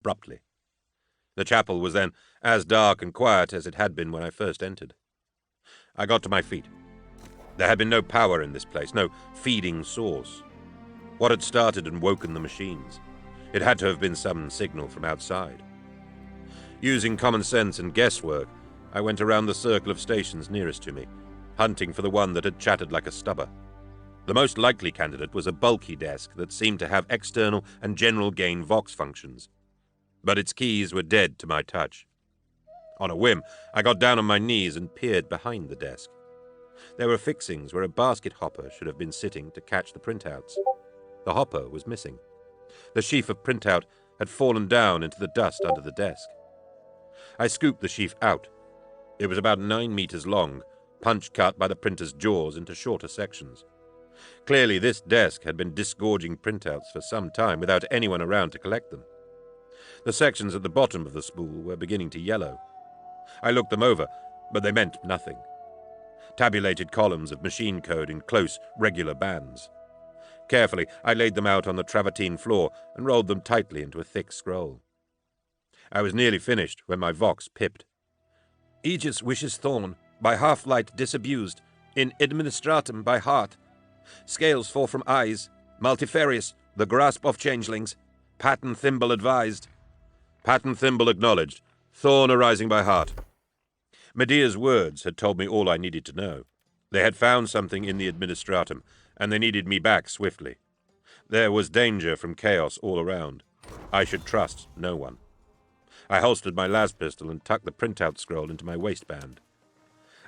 abruptly. The chapel was then as dark and quiet as it had been when I first entered. I got to my feet. There had been no power in this place, no feeding source. What had started and woken the machines? It had to have been some signal from outside. Using common sense and guesswork, I went around the circle of stations nearest to me, hunting for the one that had chattered like a stubber. The most likely candidate was a bulky desk that seemed to have external and general gain Vox functions. But its keys were dead to my touch. On a whim, I got down on my knees and peered behind the desk. There were fixings where a basket hopper should have been sitting to catch the printouts. The hopper was missing. The sheaf of printout had fallen down into the dust under the desk. I scooped the sheaf out. It was about 9 meters long, punch-cut by the printer's jaws into shorter sections. Clearly, this desk had been disgorging printouts for some time without anyone around to collect them. The sections at the bottom of the spool were beginning to yellow. I looked them over, but they meant nothing. Tabulated columns of machine code in close, regular bands. Carefully, I laid them out on the travertine floor and rolled them tightly into a thick scroll. I was nearly finished when my Vox pipped. Aegis wishes Thorn, by half-light disabused, in administratum by heart. Scales fall from eyes, multifarious, the grasp of changelings. Pattern thimble advised. Pattern thimble acknowledged. Thorn arising by heart. Medea's words had told me all I needed to know. They had found something in the administratum, and they needed me back swiftly. There was danger from chaos all around. I should trust no one. I holstered my las pistol and tucked the printout scroll into my waistband.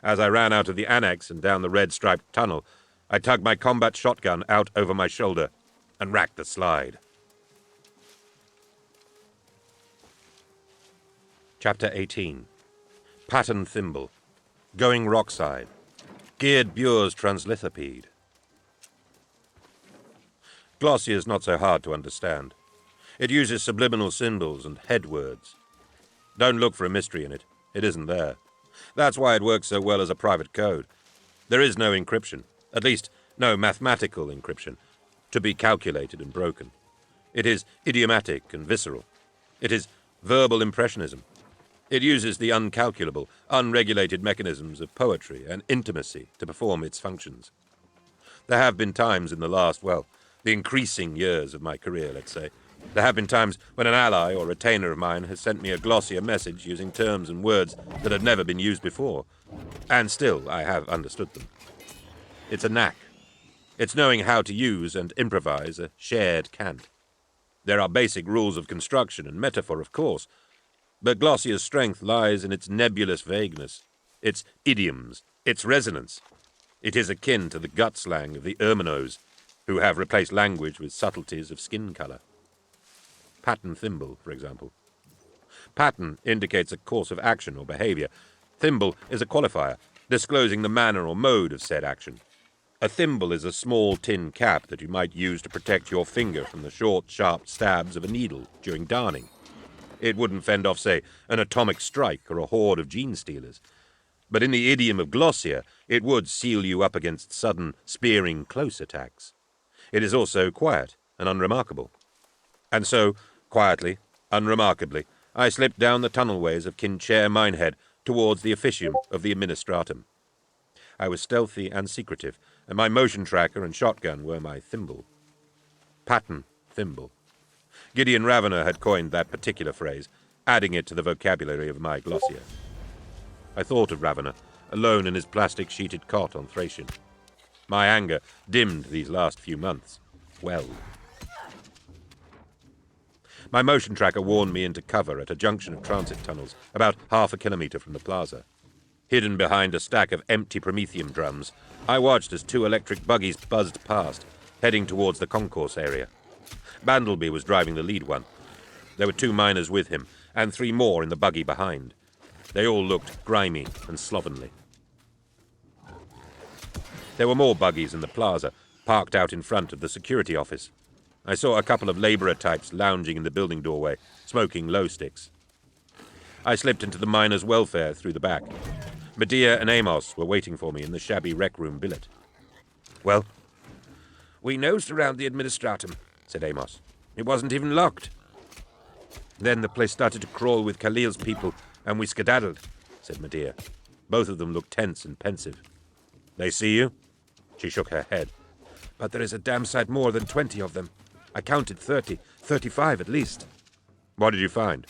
As I ran out of the annex and down the red-striped tunnel, I tugged my combat shotgun out over my shoulder and racked the slide. Chapter 18. Pattern Thimble. Going Rockside. Geared Bure's Translithopede. Glossier's not so hard to understand. It uses subliminal symbols and head words. Don't look for a mystery in it. It isn't there. That's why it works so well as a private code. There is no encryption, at least no mathematical encryption, to be calculated and broken. It is idiomatic and visceral. It is verbal impressionism. It uses the uncalculable, unregulated mechanisms of poetry and intimacy to perform its functions. There have been times in the last, the increasing years of my career, let's say, there have been times when an ally or retainer of mine has sent me a Glossier message using terms and words that had never been used before, and still I have understood them. It's a knack. It's knowing how to use and improvise a shared cant. There are basic rules of construction and metaphor, of course, but Glossier's strength lies in its nebulous vagueness, its idioms, its resonance. It is akin to the gut slang of the Erminos, who have replaced language with subtleties of skin color. Pattern thimble, for example. Pattern indicates a course of action or behavior. Thimble is a qualifier, disclosing the manner or mode of said action. A thimble is a small tin cap that you might use to protect your finger from the short, sharp stabs of a needle during darning. It wouldn't fend off, say, an atomic strike or a horde of gene stealers. But in the idiom of Glossier, it would seal you up against sudden, spearing close attacks. It is also quiet and unremarkable. And so, quietly, unremarkably, I slipped down the tunnelways of Kinchair Minehead towards the officium of the administratum. I was stealthy and secretive, and my motion tracker and shotgun were my thimble. Pattern thimble. Gideon Ravener had coined that particular phrase, adding it to the vocabulary of my Glossier. I thought of Ravener, alone in his plastic-sheeted cot on Thracian. My anger dimmed these last few months. Well. My motion tracker warned me into cover at a junction of transit tunnels, about half a kilometre from the plaza. Hidden behind a stack of empty promethium drums, I watched as 2 electric buggies buzzed past, heading towards the concourse area. Bandleby was driving the lead one. There were 2 miners with him, and 3 more in the buggy behind. They all looked grimy and slovenly. There were more buggies in the plaza, parked out in front of the security office. I saw a couple of labourer types lounging in the building doorway, smoking low sticks. I slipped into the miners' welfare through the back. Medea and Amos were waiting for me in the shabby rec room billet. Well? We nosed around the administratum, said Amos. It wasn't even locked. Then the place started to crawl with Khalil's people, and we skedaddled, said Medea. Both of them looked tense and pensive. They see you? She shook her head. But there is a damn sight more than 20 of them. I counted 30, 35 at least. What did you find?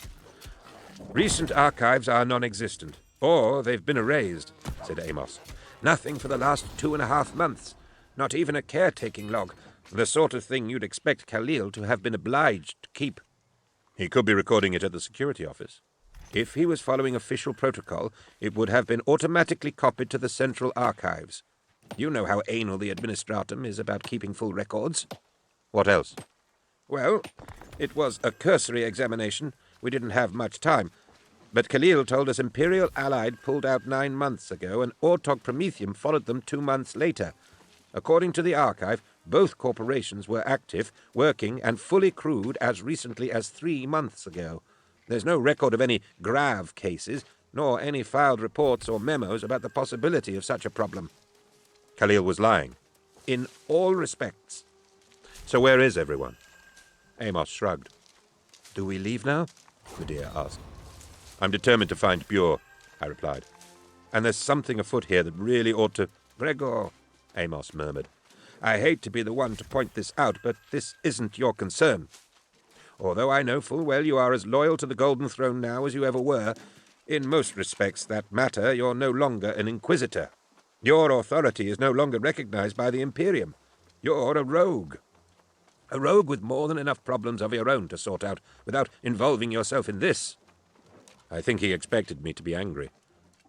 Recent archives are non-existent, or they've been erased, said Amos. Nothing for the last 2.5 months. Not even a caretaking log. The sort of thing you'd expect Khalil to have been obliged to keep. He could be recording it at the security office. If he was following official protocol, it would have been automatically copied to the central archives. You know how anal the administratum is about keeping full records. What else? Well, it was a cursory examination. We didn't have much time. But Khalil told us Imperial Allied pulled out 9 months ago, and Ortog Prometheum followed them 2 months later. According to the archive, both corporations were active, working, and fully crewed as recently as 3 months ago. There's no record of any grave cases, nor any filed reports or memos about the possibility of such a problem. Khalil was lying. In all respects. So where is everyone? Amos shrugged. Do we leave now? Medea asked. I'm determined to find Bure, I replied. And there's something afoot here that really ought to... Gregor, Amos murmured. I hate to be the one to point this out, but this isn't your concern. Although I know full well you are as loyal to the Golden Throne now as you ever were, in most respects that matter, you're no longer an Inquisitor. Your authority is no longer recognized by the Imperium. You're a rogue. A rogue with more than enough problems of your own to sort out without involving yourself in this. I think he expected me to be angry.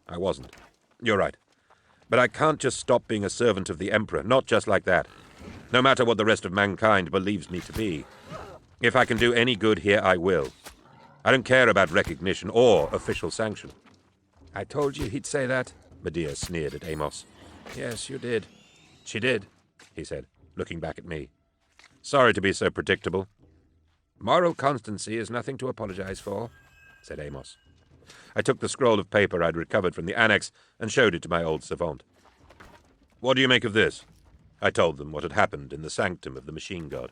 I wasn't. You're right. But I can't just stop being a servant of the Emperor, not just like that. No matter what the rest of mankind believes me to be. If I can do any good here, I will. I don't care about recognition or official sanction. I told you he'd say that, Medea sneered at Amos. Yes, you did. She did, he said, looking back at me. Sorry to be so predictable. Moral constancy is nothing to apologize for, said Amos. I took the scroll of paper I'd recovered from the annex and showed it to my old savant. What do you make of this? I told them what had happened in the sanctum of the machine god.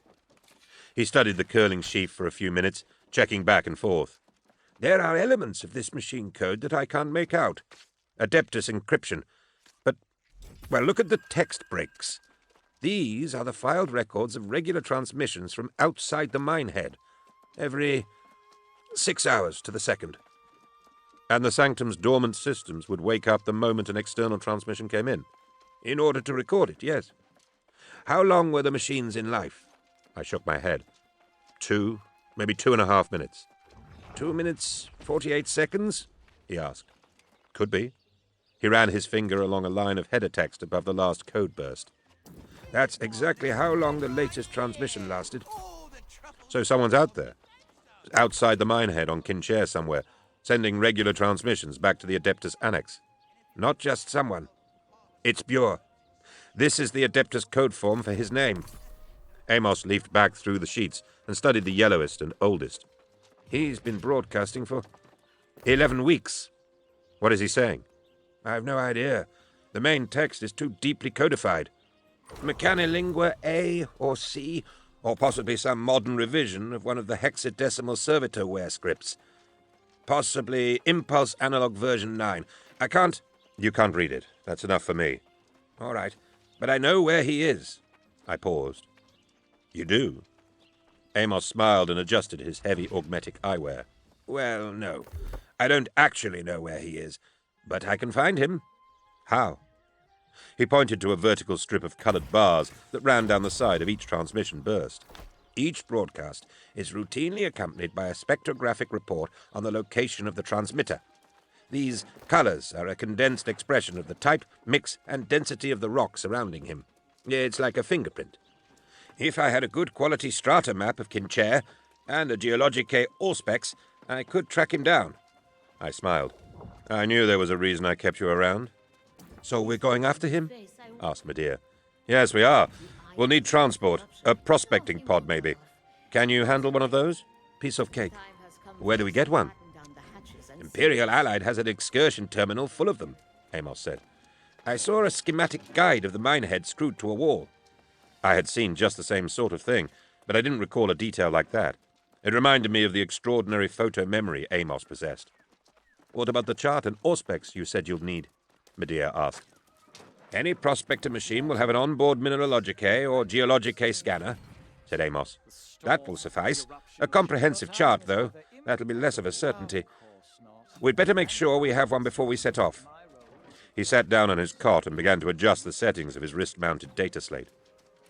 He studied the curling sheaf for a few minutes, checking back and forth. There are elements of this machine code that I can't make out. Adeptus encryption. But, well, look at the text breaks. These are the filed records of regular transmissions from outside the minehead. Every 6 hours to the second. And the sanctum's dormant systems would wake up the moment an external transmission came in. In order to record it, yes. How long were the machines in life? I shook my head. 2, maybe 2.5 minutes. 2 minutes, 48 seconds? He asked. Could be. He ran his finger along a line of header text above the last code burst. That's exactly how long the latest transmission lasted. So someone's out there, outside the minehead on Kinchair somewhere, sending regular transmissions back to the Adeptus Annex. Not just someone. It's Bure. This is the Adeptus code form for his name. Amos leafed back through the sheets and studied the yellowest and oldest. He's been broadcasting for 11 weeks. What is he saying? I've no idea. The main text is too deeply codified. Mechanilingua A or C, or possibly some modern revision of one of the hexadecimal servitorware scripts. Possibly Impulse Analog version 9. I can't... You can't read it. That's enough for me. All right. But I know where he is. I paused. You do? Amos smiled and adjusted his heavy augmetic eyewear. Well, no. I don't actually know where he is, but I can find him. How? He pointed to a vertical strip of colored bars that ran down the side of each transmission burst. Each broadcast is routinely accompanied by a spectrographic report on the location of the transmitter. These colors are a condensed expression of the type, mix, and density of the rock surrounding him. It's like a fingerprint. If I had a good quality strata map of Kinchair and a Geologicae Allspex, I could track him down. I smiled. I knew there was a reason I kept you around. So we're going after him? Asked Medea. Yes, we are. We'll need transport. A prospecting pod, maybe. Can you handle one of those? Piece of cake. Where do we get one? Imperial Allied has an excursion terminal full of them, Amos said. I saw a schematic guide of the minehead screwed to a wall. I had seen just the same sort of thing, but I didn't recall a detail like that. It reminded me of the extraordinary photo memory Amos possessed. "What about the chart and auspex you said you'll need?" Medea asked. "Any prospector machine will have an onboard mineralogicae or geologicae scanner," said Amos. "That will suffice. A comprehensive chart, though. That'll be less of a certainty. We'd better make sure we have one before we set off." He sat down on his cot and began to adjust the settings of his wrist-mounted data slate.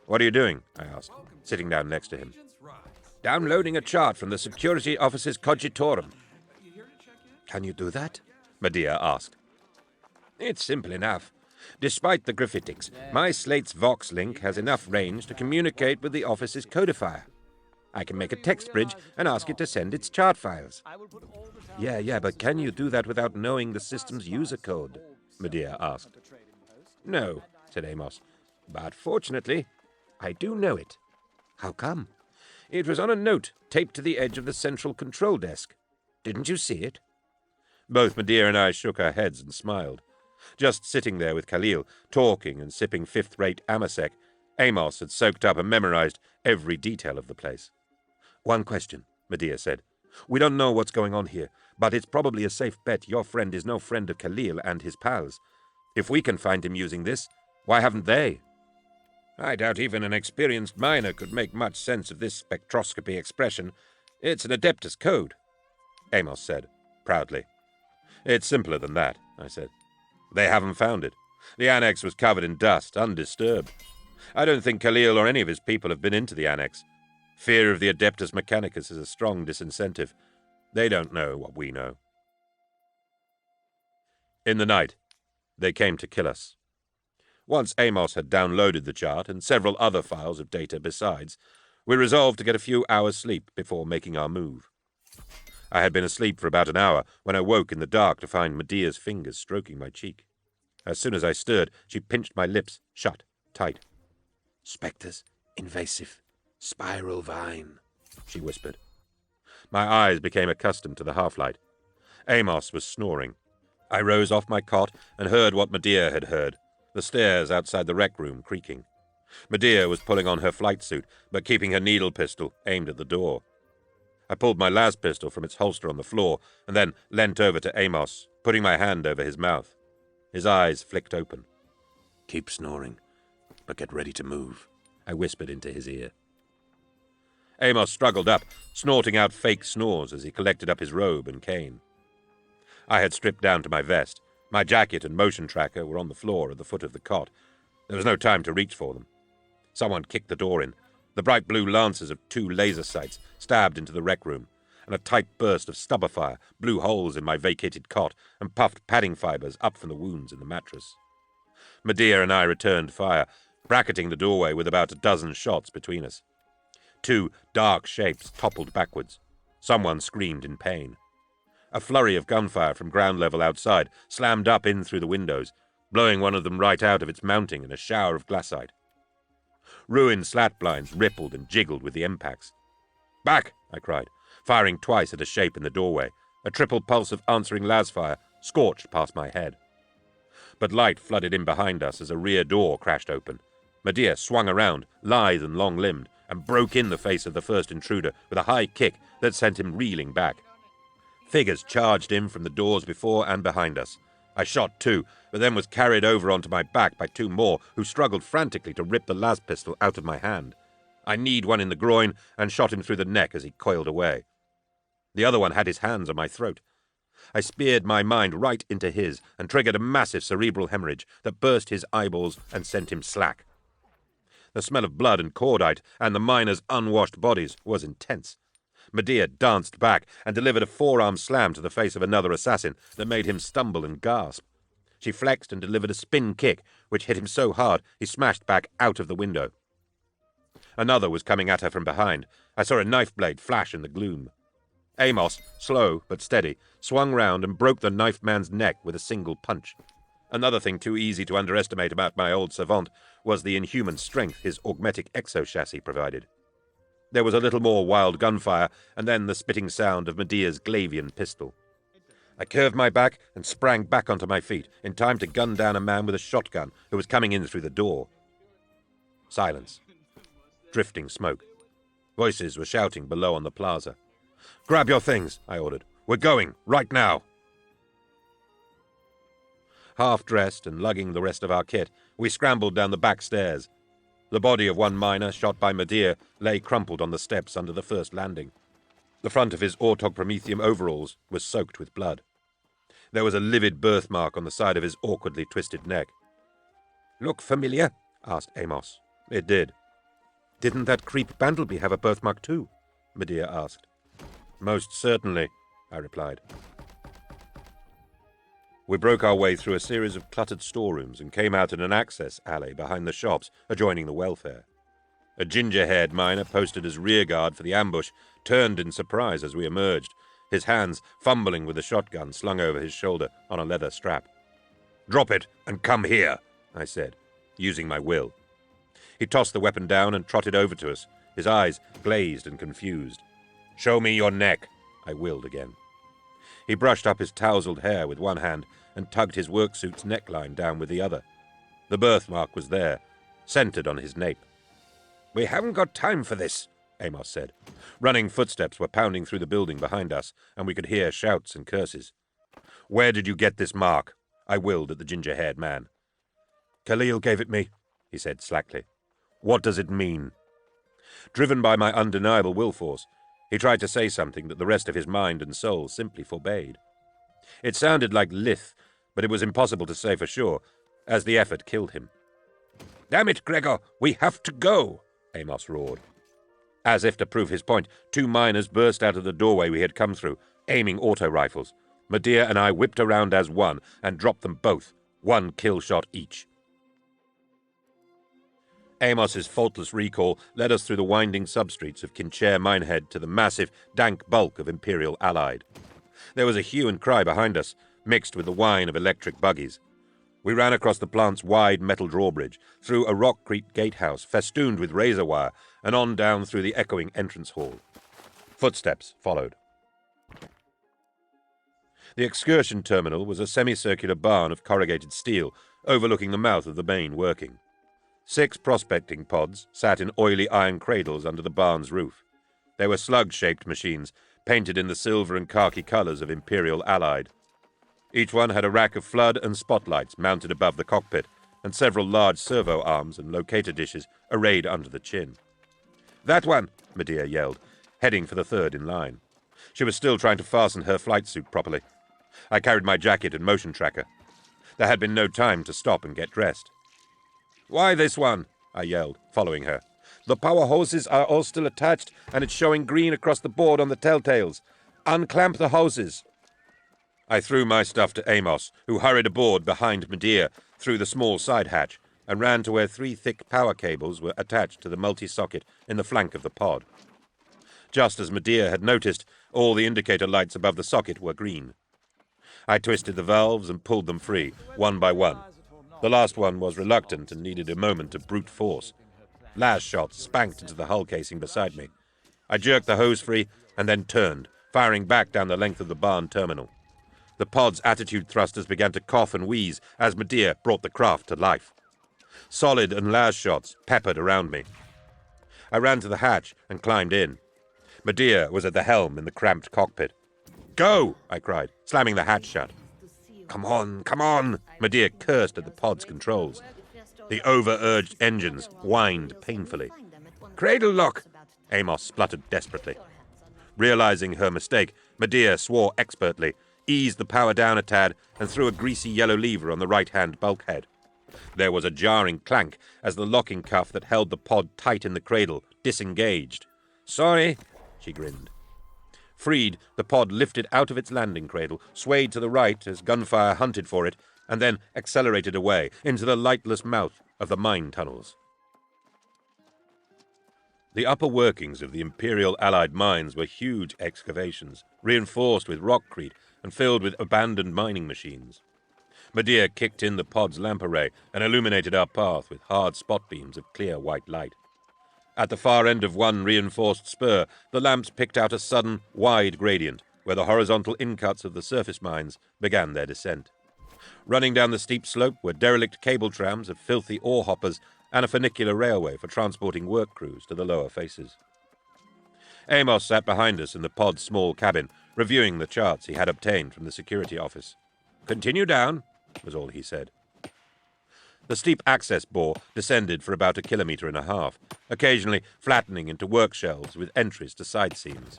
"What are you doing?" I asked, sitting down next to him. "Downloading a chart from the Security Office's Cogitorum." "Can you do that?" Medea asked. "It's simple enough. Despite the graphitics, my slate's Vox link has enough range to communicate with the office's codifier. I can make a text bridge and ask it to send its chart files." Yeah, but can you do that without knowing the system's user code?" Medea asked. "No," said Amos. "But fortunately, I do know it." "How come?" "It was on a note taped to the edge of the central control desk. Didn't you see it?" Both Medea and I shook our heads and smiled. Just sitting there with Khalil, talking and sipping fifth-rate Amasec, Amos had soaked up and memorized every detail of the place. "One question," Medea said. "We don't know what's going on here, but it's probably a safe bet your friend is no friend of Khalil and his pals. If we can find him using this, why haven't they?" "I doubt even an experienced miner could make much sense of this spectroscopy expression. It's an Adeptus code," Amos said, proudly. "It's simpler than that," I said. "They haven't found it. The annex was covered in dust, undisturbed. I don't think Khalil or any of his people have been into the annex. Fear of the Adeptus Mechanicus is a strong disincentive. They don't know what we know." In the night, they came to kill us. Once Amos had downloaded the chart and several other files of data besides, we resolved to get a few hours' sleep before making our move. I had been asleep for about an hour when I woke in the dark to find Medea's fingers stroking my cheek. As soon as I stirred, she pinched my lips shut tight. "Spectres, invasive, spiral vine," she whispered. My eyes became accustomed to the half-light. Amos was snoring. I rose off my cot and heard what Medea had heard, the stairs outside the rec room creaking. Medea was pulling on her flight suit, but keeping her needle pistol aimed at the door. I pulled my las pistol from its holster on the floor and then leant over to Amos, putting my hand over his mouth. His eyes flicked open. "Keep snoring, but get ready to move," I whispered into his ear. Amos struggled up, snorting out fake snores as he collected up his robe and cane. I had stripped down to my vest. My jacket and motion tracker were on the floor at the foot of the cot. There was no time to reach for them. Someone kicked the door in. The bright blue lances of 2 laser sights stabbed into the rec room, and a tight burst of stubber fire blew holes in my vacated cot and puffed padding fibers up from the wounds in the mattress. Medea and I returned fire, bracketing the doorway with about a dozen shots between us. 2 dark shapes toppled backwards. Someone screamed in pain. A flurry of gunfire from ground level outside slammed up in through the windows, blowing one of them right out of its mounting in a shower of glassite. Ruined slat blinds rippled and jiggled with the impacts. "Back!" I cried, firing twice at a shape in the doorway. A triple pulse of answering las fire scorched past my head. But light flooded in behind us as a rear door crashed open. Medea swung around, lithe and long-limbed, and broke in the face of the first intruder with a high kick that sent him reeling back. Figures charged in from the doors before and behind us. I shot 2, but then was carried over onto my back by 2 more who struggled frantically to rip the las pistol out of my hand. I kneed one in the groin and shot him through the neck as he coiled away. The other one had his hands on my throat. I speared my mind right into his and triggered a massive cerebral hemorrhage that burst his eyeballs and sent him slack. The smell of blood and cordite and the miners' unwashed bodies was intense. Medea danced back and delivered a forearm slam to the face of another assassin that made him stumble and gasp. She flexed and delivered a spin kick, which hit him so hard he smashed back out of the window. Another was coming at her from behind. I saw a knife blade flash in the gloom. Amos, slow but steady, swung round and broke the knife man's neck with a single punch. Another thing too easy to underestimate about my old savant was the inhuman strength his augmetic exo-chassis provided. There was a little more wild gunfire, and then the spitting sound of Medea's Glavian pistol. I curved my back and sprang back onto my feet, in time to gun down a man with a shotgun who was coming in through the door. Silence. Drifting smoke. Voices were shouting below on the plaza. Grab your things, I ordered. We're going, right now. Half-dressed and lugging the rest of our kit, we scrambled down the back stairs. The body of one miner, shot by Medea, lay crumpled on the steps under the first landing. The front of his autogpromethium overalls was soaked with blood. There was a livid birthmark on the side of his awkwardly twisted neck. "Look familiar?" asked Amos. It did. "Didn't that creep Bandleby have a birthmark too?" Medea asked. "Most certainly," I replied. We broke our way through a series of cluttered storerooms and came out in an access alley behind the shops adjoining the welfare. A ginger-haired miner posted as rearguard for the ambush turned in surprise as we emerged, his hands fumbling with a shotgun slung over his shoulder on a leather strap. "Drop it and come here," I said, using my will. He tossed the weapon down and trotted over to us, his eyes glazed and confused. "Show me your neck," I willed again. He brushed up his tousled hair with one hand and tugged his worksuit's neckline down with the other. The birthmark was there, centered on his nape. "We haven't got time for this," Amos said. Running footsteps were pounding through the building behind us, and we could hear shouts and curses. "Where did you get this mark?" I willed at the ginger-haired man. "Khalil gave it me," he said slackly. "What does it mean?" Driven by my undeniable will force, he tried to say something that the rest of his mind and soul simply forbade. It sounded like lith, but it was impossible to say for sure, as the effort killed him. "Damn it, Gregor, we have to go," Amos roared. As if to prove his point, two miners burst out of the doorway we had come through, aiming auto-rifles. Medea and I whipped around as one and dropped them both, one kill shot each. Amos's faultless recall led us through the winding substreets of Kinchair Minehead to the massive, dank bulk of Imperial Allied. There was a hue and cry behind us, mixed with the whine of electric buggies. We ran across the plant's wide metal drawbridge, through a rockcrete gatehouse festooned with razor wire, and on down through the echoing entrance hall. Footsteps followed. The excursion terminal was a semicircular barn of corrugated steel, overlooking the mouth of the main working. 6 prospecting pods sat in oily iron cradles under the barn's roof. They were slug-shaped machines, painted in the silver and khaki colours of Imperial Allied. Each one had a rack of flood and spotlights mounted above the cockpit, and several large servo arms and locator dishes arrayed under the chin. "That one!" Medea yelled, heading for the third in line. She was still trying to fasten her flight suit properly. I carried my jacket and motion tracker. There had been no time to stop and get dressed. "Why this one?" I yelled, following her. "The power hoses are all still attached, and it's showing green across the board on the telltales. Unclamp the hoses." I threw my stuff to Amos, who hurried aboard behind Medea through the small side hatch and ran to where 3 thick power cables were attached to the multi-socket in the flank of the pod. Just as Medea had noticed, all the indicator lights above the socket were green. I twisted the valves and pulled them free, one by one. The last one was reluctant and needed a moment of brute force. Las shots spanked into the hull casing beside me. I jerked the hose free and then turned, firing back down the length of the barn terminal. The pod's attitude thrusters began to cough and wheeze as Medea brought the craft to life. Solid and las shots peppered around me. I ran to the hatch and climbed in. Medea was at the helm in the cramped cockpit. "Go!" I cried, slamming the hatch shut. Come on, Medea cursed at the pod's controls. The over-urged engines whined painfully. "Cradle lock!" Amos spluttered desperately. Realizing her mistake, Medea swore expertly, eased the power down a tad, and threw a greasy yellow lever on the right-hand bulkhead. There was a jarring clank as the locking cuff that held the pod tight in the cradle disengaged. "Sorry," she grinned. Freed, the pod lifted out of its landing cradle, swayed to the right as gunfire hunted for it, and then accelerated away into the lightless mouth of the mine tunnels. The upper workings of the Imperial Allied mines were huge excavations, reinforced with rockcrete and filled with abandoned mining machines. Medea kicked in the pod's lamp array and illuminated our path with hard spot beams of clear white light. At the far end of one reinforced spur, the lamps picked out a sudden, wide gradient, where the horizontal incuts of the surface mines began their descent. Running down the steep slope were derelict cable trams of filthy ore hoppers and a funicular railway for transporting work crews to the lower faces. Amos sat behind us in the pod's small cabin, reviewing the charts he had obtained from the security office. "Continue down," was all he said. The steep access bore descended for about 1.5 kilometers, occasionally flattening into work shelves with entries to side seams.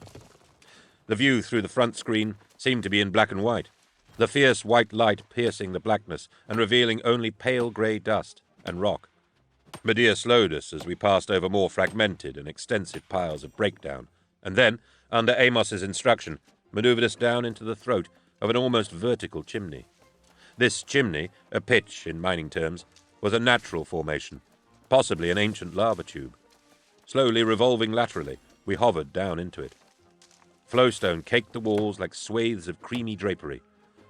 The view through the front screen seemed to be in black and white, the fierce white light piercing the blackness and revealing only pale grey dust and rock. Medea slowed us as we passed over more fragmented and extensive piles of breakdown, and then, under Amos's instruction, maneuvered us down into the throat of an almost vertical chimney. This chimney, a pitch in mining terms, was a natural formation, possibly an ancient lava tube. Slowly revolving laterally, we hovered down into it. Flowstone caked the walls like swathes of creamy drapery,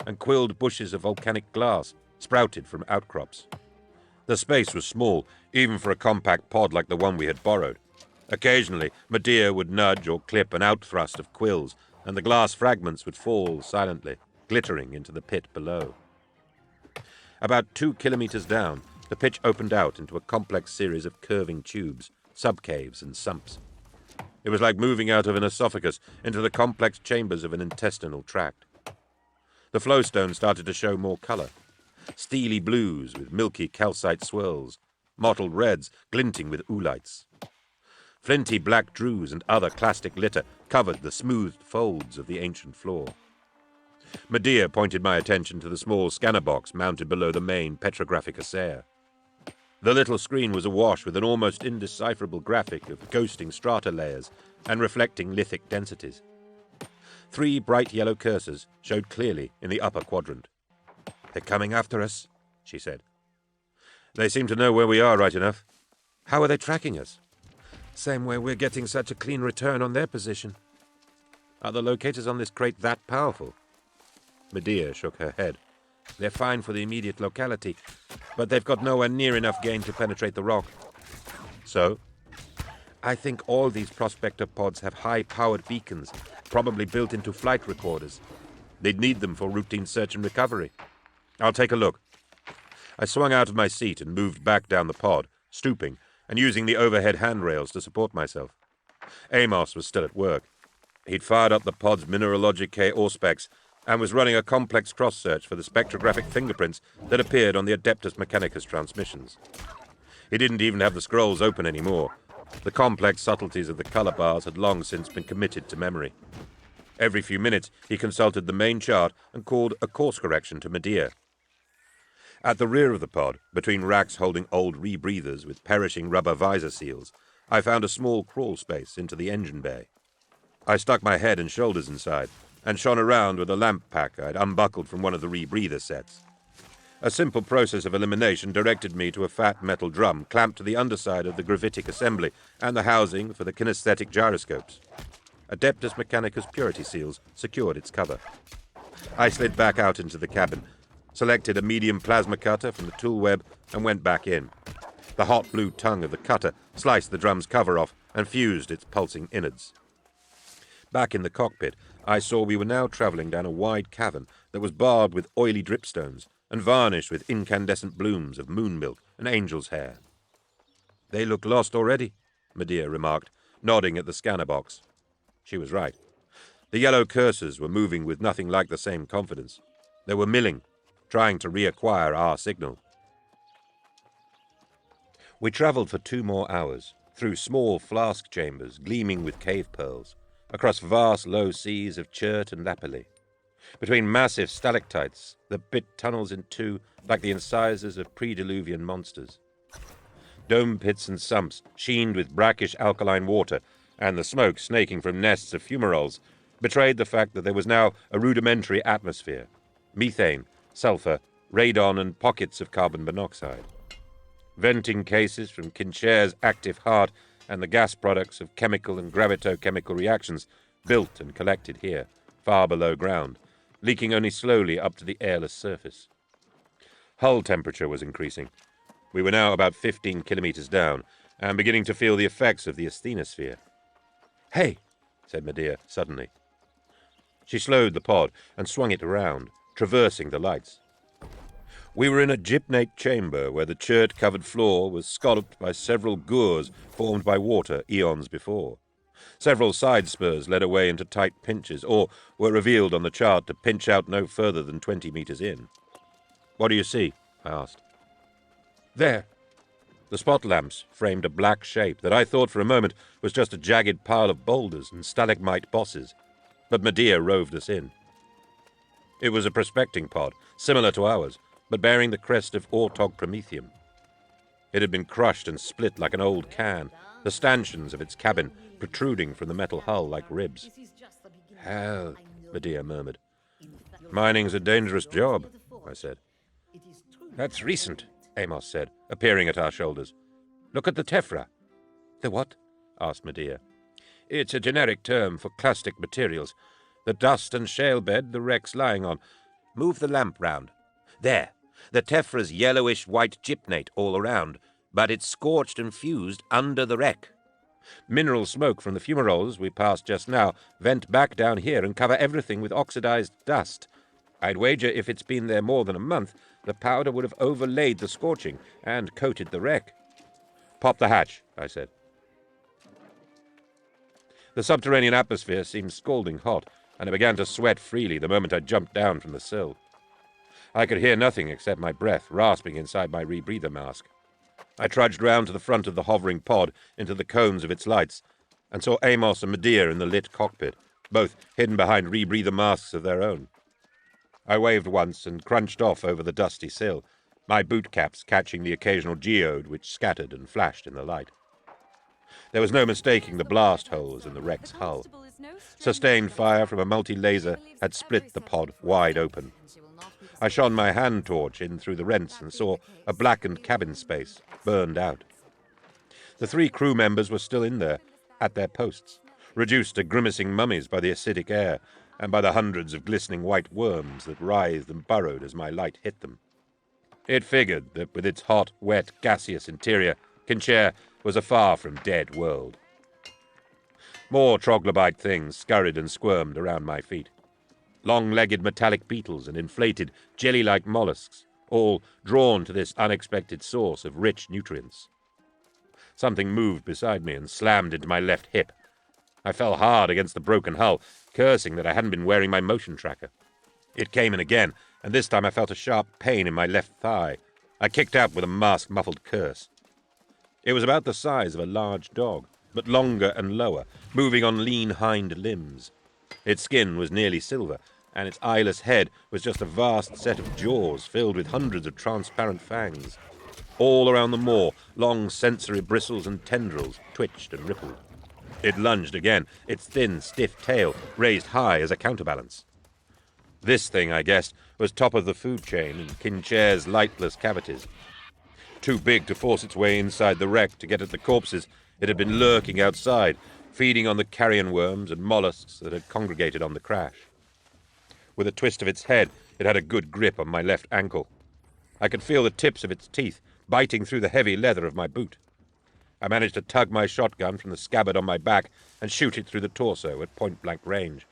and quilled bushes of volcanic glass sprouted from outcrops. The space was small, even for a compact pod like the one we had borrowed. Occasionally, Medea would nudge or clip an outthrust of quills, and the glass fragments would fall silently, glittering into the pit below. About 2 kilometers down, the pitch opened out into a complex series of curving tubes, subcaves and sumps. It was like moving out of an esophagus into the complex chambers of an intestinal tract. The flowstone started to show more color. Steely blues with milky calcite swirls, mottled reds glinting with oolites. Flinty black drues and other clastic litter covered the smoothed folds of the ancient floor. Medea pointed my attention to the small scanner box mounted below the main petrographic assayer. The little screen was awash with an almost indecipherable graphic of ghosting strata layers and reflecting lithic densities. 3 bright yellow cursors showed clearly in the upper quadrant. "They're coming after us," she said. "They seem to know where we are right enough. How are they tracking us?" "Same way we're getting such a clean return on their position." "Are the locators on this crate that powerful?" Medea shook her head. "They're fine for the immediate locality, but they've got nowhere near enough gain to penetrate the rock." "So?" "I think all these prospector pods have high-powered beacons, probably built into flight recorders. They'd need them for routine search and recovery." "I'll take a look." I swung out of my seat and moved back down the pod, stooping and using the overhead handrails to support myself. Amos was still at work. He'd fired up the pod's mineralogic K-Auspex and was running a complex cross-search for the spectrographic fingerprints that appeared on the Adeptus Mechanicus transmissions. He didn't even have the scrolls open anymore. The complex subtleties of the color bars had long since been committed to memory. Every few minutes, he consulted the main chart and called a course correction to Medea. At the rear of the pod, between racks holding old rebreathers with perishing rubber visor seals, I found a small crawl space into the engine bay. I stuck my head and shoulders inside and shone around with a lamp pack I'd unbuckled from one of the rebreather sets. A simple process of elimination directed me to a fat metal drum clamped to the underside of the gravitic assembly and the housing for the kinesthetic gyroscopes. Adeptus Mechanicus purity seals secured its cover. I slid back out into the cabin, selected a medium plasma cutter from the tool web, and went back in. The hot blue tongue of the cutter sliced the drum's cover off and fused its pulsing innards. Back in the cockpit, I saw we were now traveling down a wide cavern that was barbed with oily dripstones and varnished with incandescent blooms of moon milk and angel's hair. "They look lost already," Medea remarked, nodding at the scanner box. She was right. The yellow cursors were moving with nothing like the same confidence. They were milling, trying to reacquire our signal. We traveled for 2 more hours, through small flask chambers gleaming with cave pearls, across vast low seas of chert and lapilli, between massive stalactites that bit tunnels in two like the incisors of pre-diluvian monsters. Dome pits and sumps sheened with brackish alkaline water, and the smoke snaking from nests of fumaroles betrayed the fact that there was now a rudimentary atmosphere: methane, sulfur, radon, and pockets of carbon monoxide. Venting cases from Kinchair's active heart and the gas products of chemical and gravitochemical reactions built and collected here, far below ground, leaking only slowly up to the airless surface. Hull temperature was increasing. We were now about 15 kilometers down, and beginning to feel the effects of the asthenosphere. "Hey," said Medea suddenly. She slowed the pod and swung it around, traversing the lights. We were in a gypnate chamber where the chert-covered floor was scalloped by several gores formed by water eons before. Several side spurs led away into tight pinches, or were revealed on the chart to pinch out no further than 20 meters in. "What do you see?" I asked. "There." The spot lamps framed a black shape that I thought for a moment was just a jagged pile of boulders and stalagmite bosses, but Medea roved us in. It was a prospecting pod, similar to ours, but bearing the crest of Ortog Prometheum. It had been crushed and split like an old can, the stanchions of its cabin protruding from the metal hull like ribs. "Hell," Medea murmured. "Mining's a dangerous job," I said. "That's recent," Amos said, appearing at our shoulders. "Look at the tephra." "The what?" asked Medea. "It's a generic term for clastic materials. The dust and shale bed the wreck's lying on. Move the lamp round. There. The tephra's yellowish-white gypnate all around, but it's scorched and fused under the wreck. Mineral smoke from the fumaroles we passed just now vent back down here and cover everything with oxidized dust. I'd wager if it's been there more than a month, the powder would have overlaid the scorching and coated the wreck." "Pop the hatch," I said. The subterranean atmosphere seemed scalding hot, and I began to sweat freely the moment I jumped down from the sill. I could hear nothing except my breath rasping inside my rebreather mask. I trudged round to the front of the hovering pod into the cones of its lights, and saw Amos and Medea in the lit cockpit, both hidden behind rebreather masks of their own. I waved once and crunched off over the dusty sill, my boot caps catching the occasional geode which scattered and flashed in the light. There was no mistaking the blast holes in the wreck's hull. Sustained fire from a multi-laser had split the pod wide open. I shone my hand torch in through the rents and saw a blackened cabin space burned out. The 3 crew members were still in there, at their posts, reduced to grimacing mummies by the acidic air and by the hundreds of glistening white worms that writhed and burrowed as my light hit them. It figured that with its hot, wet, gaseous interior, Kinchair was a far from dead world. More troglodyte things scurried and squirmed around my feet. Long-legged metallic beetles and inflated, jelly-like mollusks, all drawn to this unexpected source of rich nutrients. Something moved beside me and slammed into my left hip. I fell hard against the broken hull, cursing that I hadn't been wearing my motion tracker. It came in again, and this time I felt a sharp pain in my left thigh. I kicked out with a mask-muffled curse. It was about the size of a large dog, but longer and lower, moving on lean hind limbs. Its skin was nearly silver, and its eyeless head was just a vast set of jaws filled with hundreds of transparent fangs. All around the maw, long sensory bristles and tendrils twitched and rippled. It lunged again, its thin, stiff tail raised high as a counterbalance. This thing, I guessed, was top of the food chain in Kinchair's lightless cavities. Too big to force its way inside the wreck to get at the corpses, it had been lurking outside, feeding on the carrion worms and mollusks that had congregated on the crash. With a twist of its head, it had a good grip on my left ankle. I could feel the tips of its teeth biting through the heavy leather of my boot. I managed to tug my shotgun from the scabbard on my back and shoot it through the torso at point-blank range.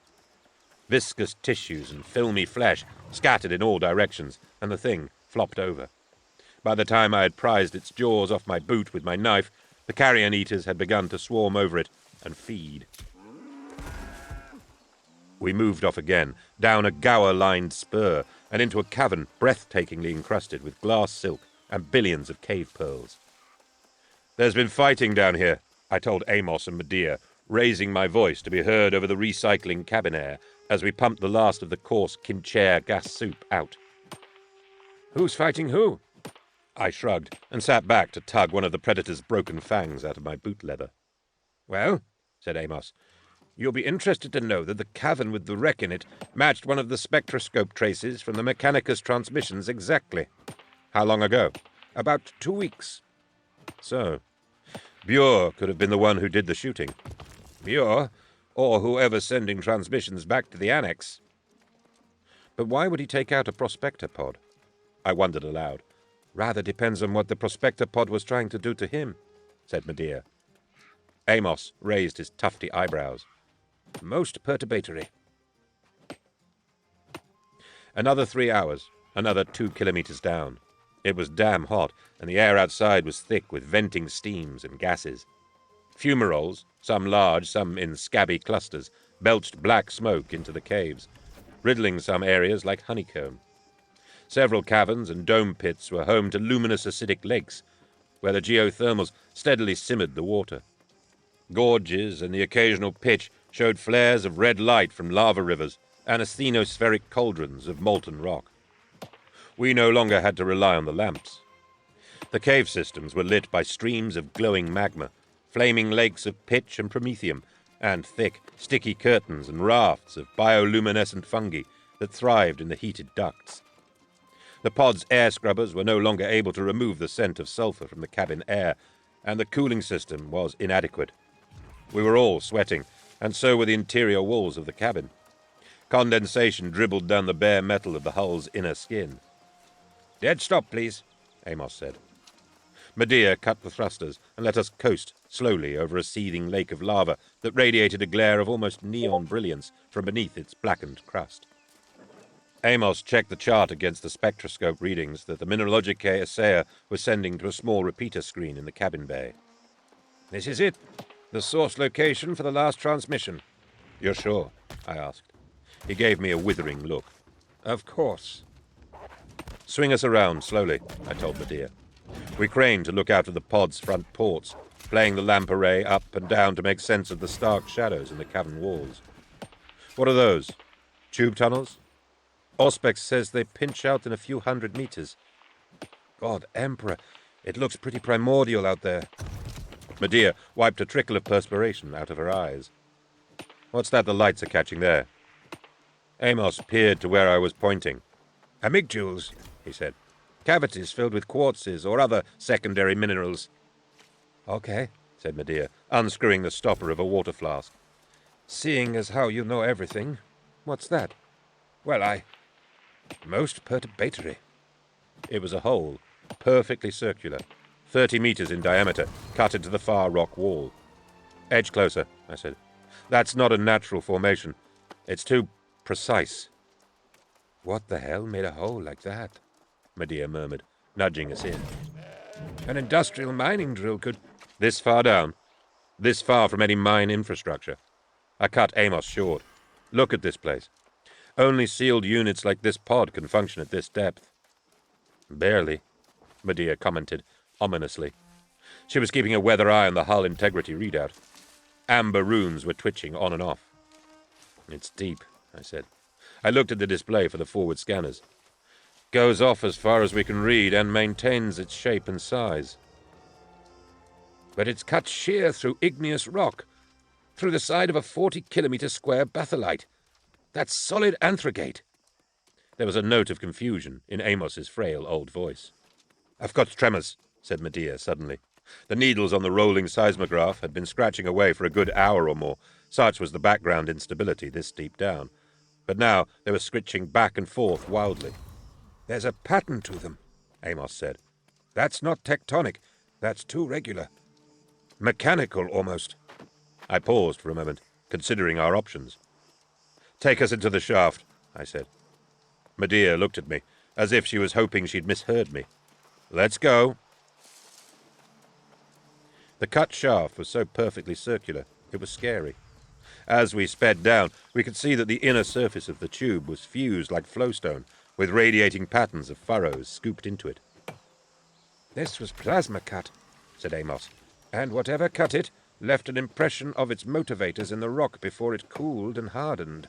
Viscous tissues and filmy flesh scattered in all directions, and the thing flopped over. By the time I had prized its jaws off my boot with my knife, the carrion eaters had begun to swarm over it and feed. We moved off again, down a gower-lined spur, and into a cavern breathtakingly encrusted with glass silk and billions of cave pearls. "There's been fighting down here," I told Amos and Medea, raising my voice to be heard over the recycling cabin air as we pumped the last of the coarse Kinchair gas soup out. "Who's fighting who?" I shrugged and sat back to tug one of the predator's broken fangs out of my boot leather. "Well," said Amos, "you'll be interested to know that the cavern with the wreck in it matched one of the spectroscope traces from the Mechanicus transmissions exactly." "How long ago?" "About 2 weeks." "So, Bure could have been the one who did the shooting." "Bure, or whoever's sending transmissions back to the annex." "But why would he take out a prospector pod?" I wondered aloud. "Rather depends on what the prospector pod was trying to do to him," said Medea. Amos raised his tufty eyebrows. "Most perturbatory." Another 3 hours, another 2 kilometers down. It was damn hot, and the air outside was thick with venting steams and gases. Fumaroles, some large, some in scabby clusters, belched black smoke into the caves, riddling some areas like honeycomb. Several caverns and dome pits were home to luminous acidic lakes, where the geothermals steadily simmered the water. Gorges and the occasional pitch showed flares of red light from lava rivers and asthenospheric cauldrons of molten rock. We no longer had to rely on the lamps. The cave systems were lit by streams of glowing magma, flaming lakes of pitch and promethium, and thick, sticky curtains and rafts of bioluminescent fungi that thrived in the heated ducts. The pod's air scrubbers were no longer able to remove the scent of sulfur from the cabin air, and the cooling system was inadequate. We were all sweating, and so were the interior walls of the cabin. Condensation dribbled down the bare metal of the hull's inner skin. "Dead stop, please," Amos said. Medea cut the thrusters and let us coast slowly over a seething lake of lava that radiated a glare of almost neon brilliance from beneath its blackened crust. Amos checked the chart against the spectroscope readings that the Mineralogicae Assayer was sending to a small repeater screen in the cabin bay. "This is it. The source location for the last transmission." "You're sure?" I asked. He gave me a withering look. "Of course." "Swing us around slowly," I told Medea. We craned to look out of the pod's front ports, playing the lamp array up and down to make sense of the stark shadows in the cavern walls. "What are those? Tube tunnels?" "Auspex says they pinch out in a few hundred meters." "God, Emperor, it looks pretty primordial out there." Medea wiped a trickle of perspiration out of her eyes. "What's that the lights are catching there?" Amos peered to where I was pointing. "Amygdules," he said. "Cavities filled with quartzes or other secondary minerals." "Okay," said Medea, unscrewing the stopper of a water flask. "Seeing as how you know everything, what's that?" "Well, most perturbatory." It was a hole, perfectly circular, 30 meters in diameter, cut into the far rock wall. "Edge closer," I said. "That's not a natural formation. It's too precise." "What the hell made a hole like that?" Medea murmured, nudging us in. "An industrial mining drill could—" "This far down? This far from any mine infrastructure?" I cut Amos short. "Look at this place. Only sealed units like this pod can function at this depth." "Barely," Medea commented ominously. She was keeping a weather eye on the hull integrity readout. Amber runes were twitching on and off. "It's deep," I said. I looked at the display for the forward scanners. "Goes off as far as we can read and maintains its shape and size." "But it's cut sheer through igneous rock, through the side of a 40-kilometer square batholite. That's solid anthracite." There was a note of confusion in Amos's frail old voice. "I've got tremors," said Medea suddenly. The needles on the rolling seismograph had been scratching away for a good hour or more, such was the background instability this deep down. But now they were scritching back and forth wildly. "There's a pattern to them," Amos said. "That's not tectonic. That's too regular. Mechanical, almost." I paused for a moment, considering our options. "Take us into the shaft," I said. Medea looked at me, as if she was hoping she'd misheard me. "Let's go." The cut shaft was so perfectly circular, it was scary. As we sped down, we could see that the inner surface of the tube was fused like flowstone, with radiating patterns of furrows scooped into it. "This was plasma cut," said Amos, "and whatever cut it left an impression of its motivators in the rock before it cooled and hardened."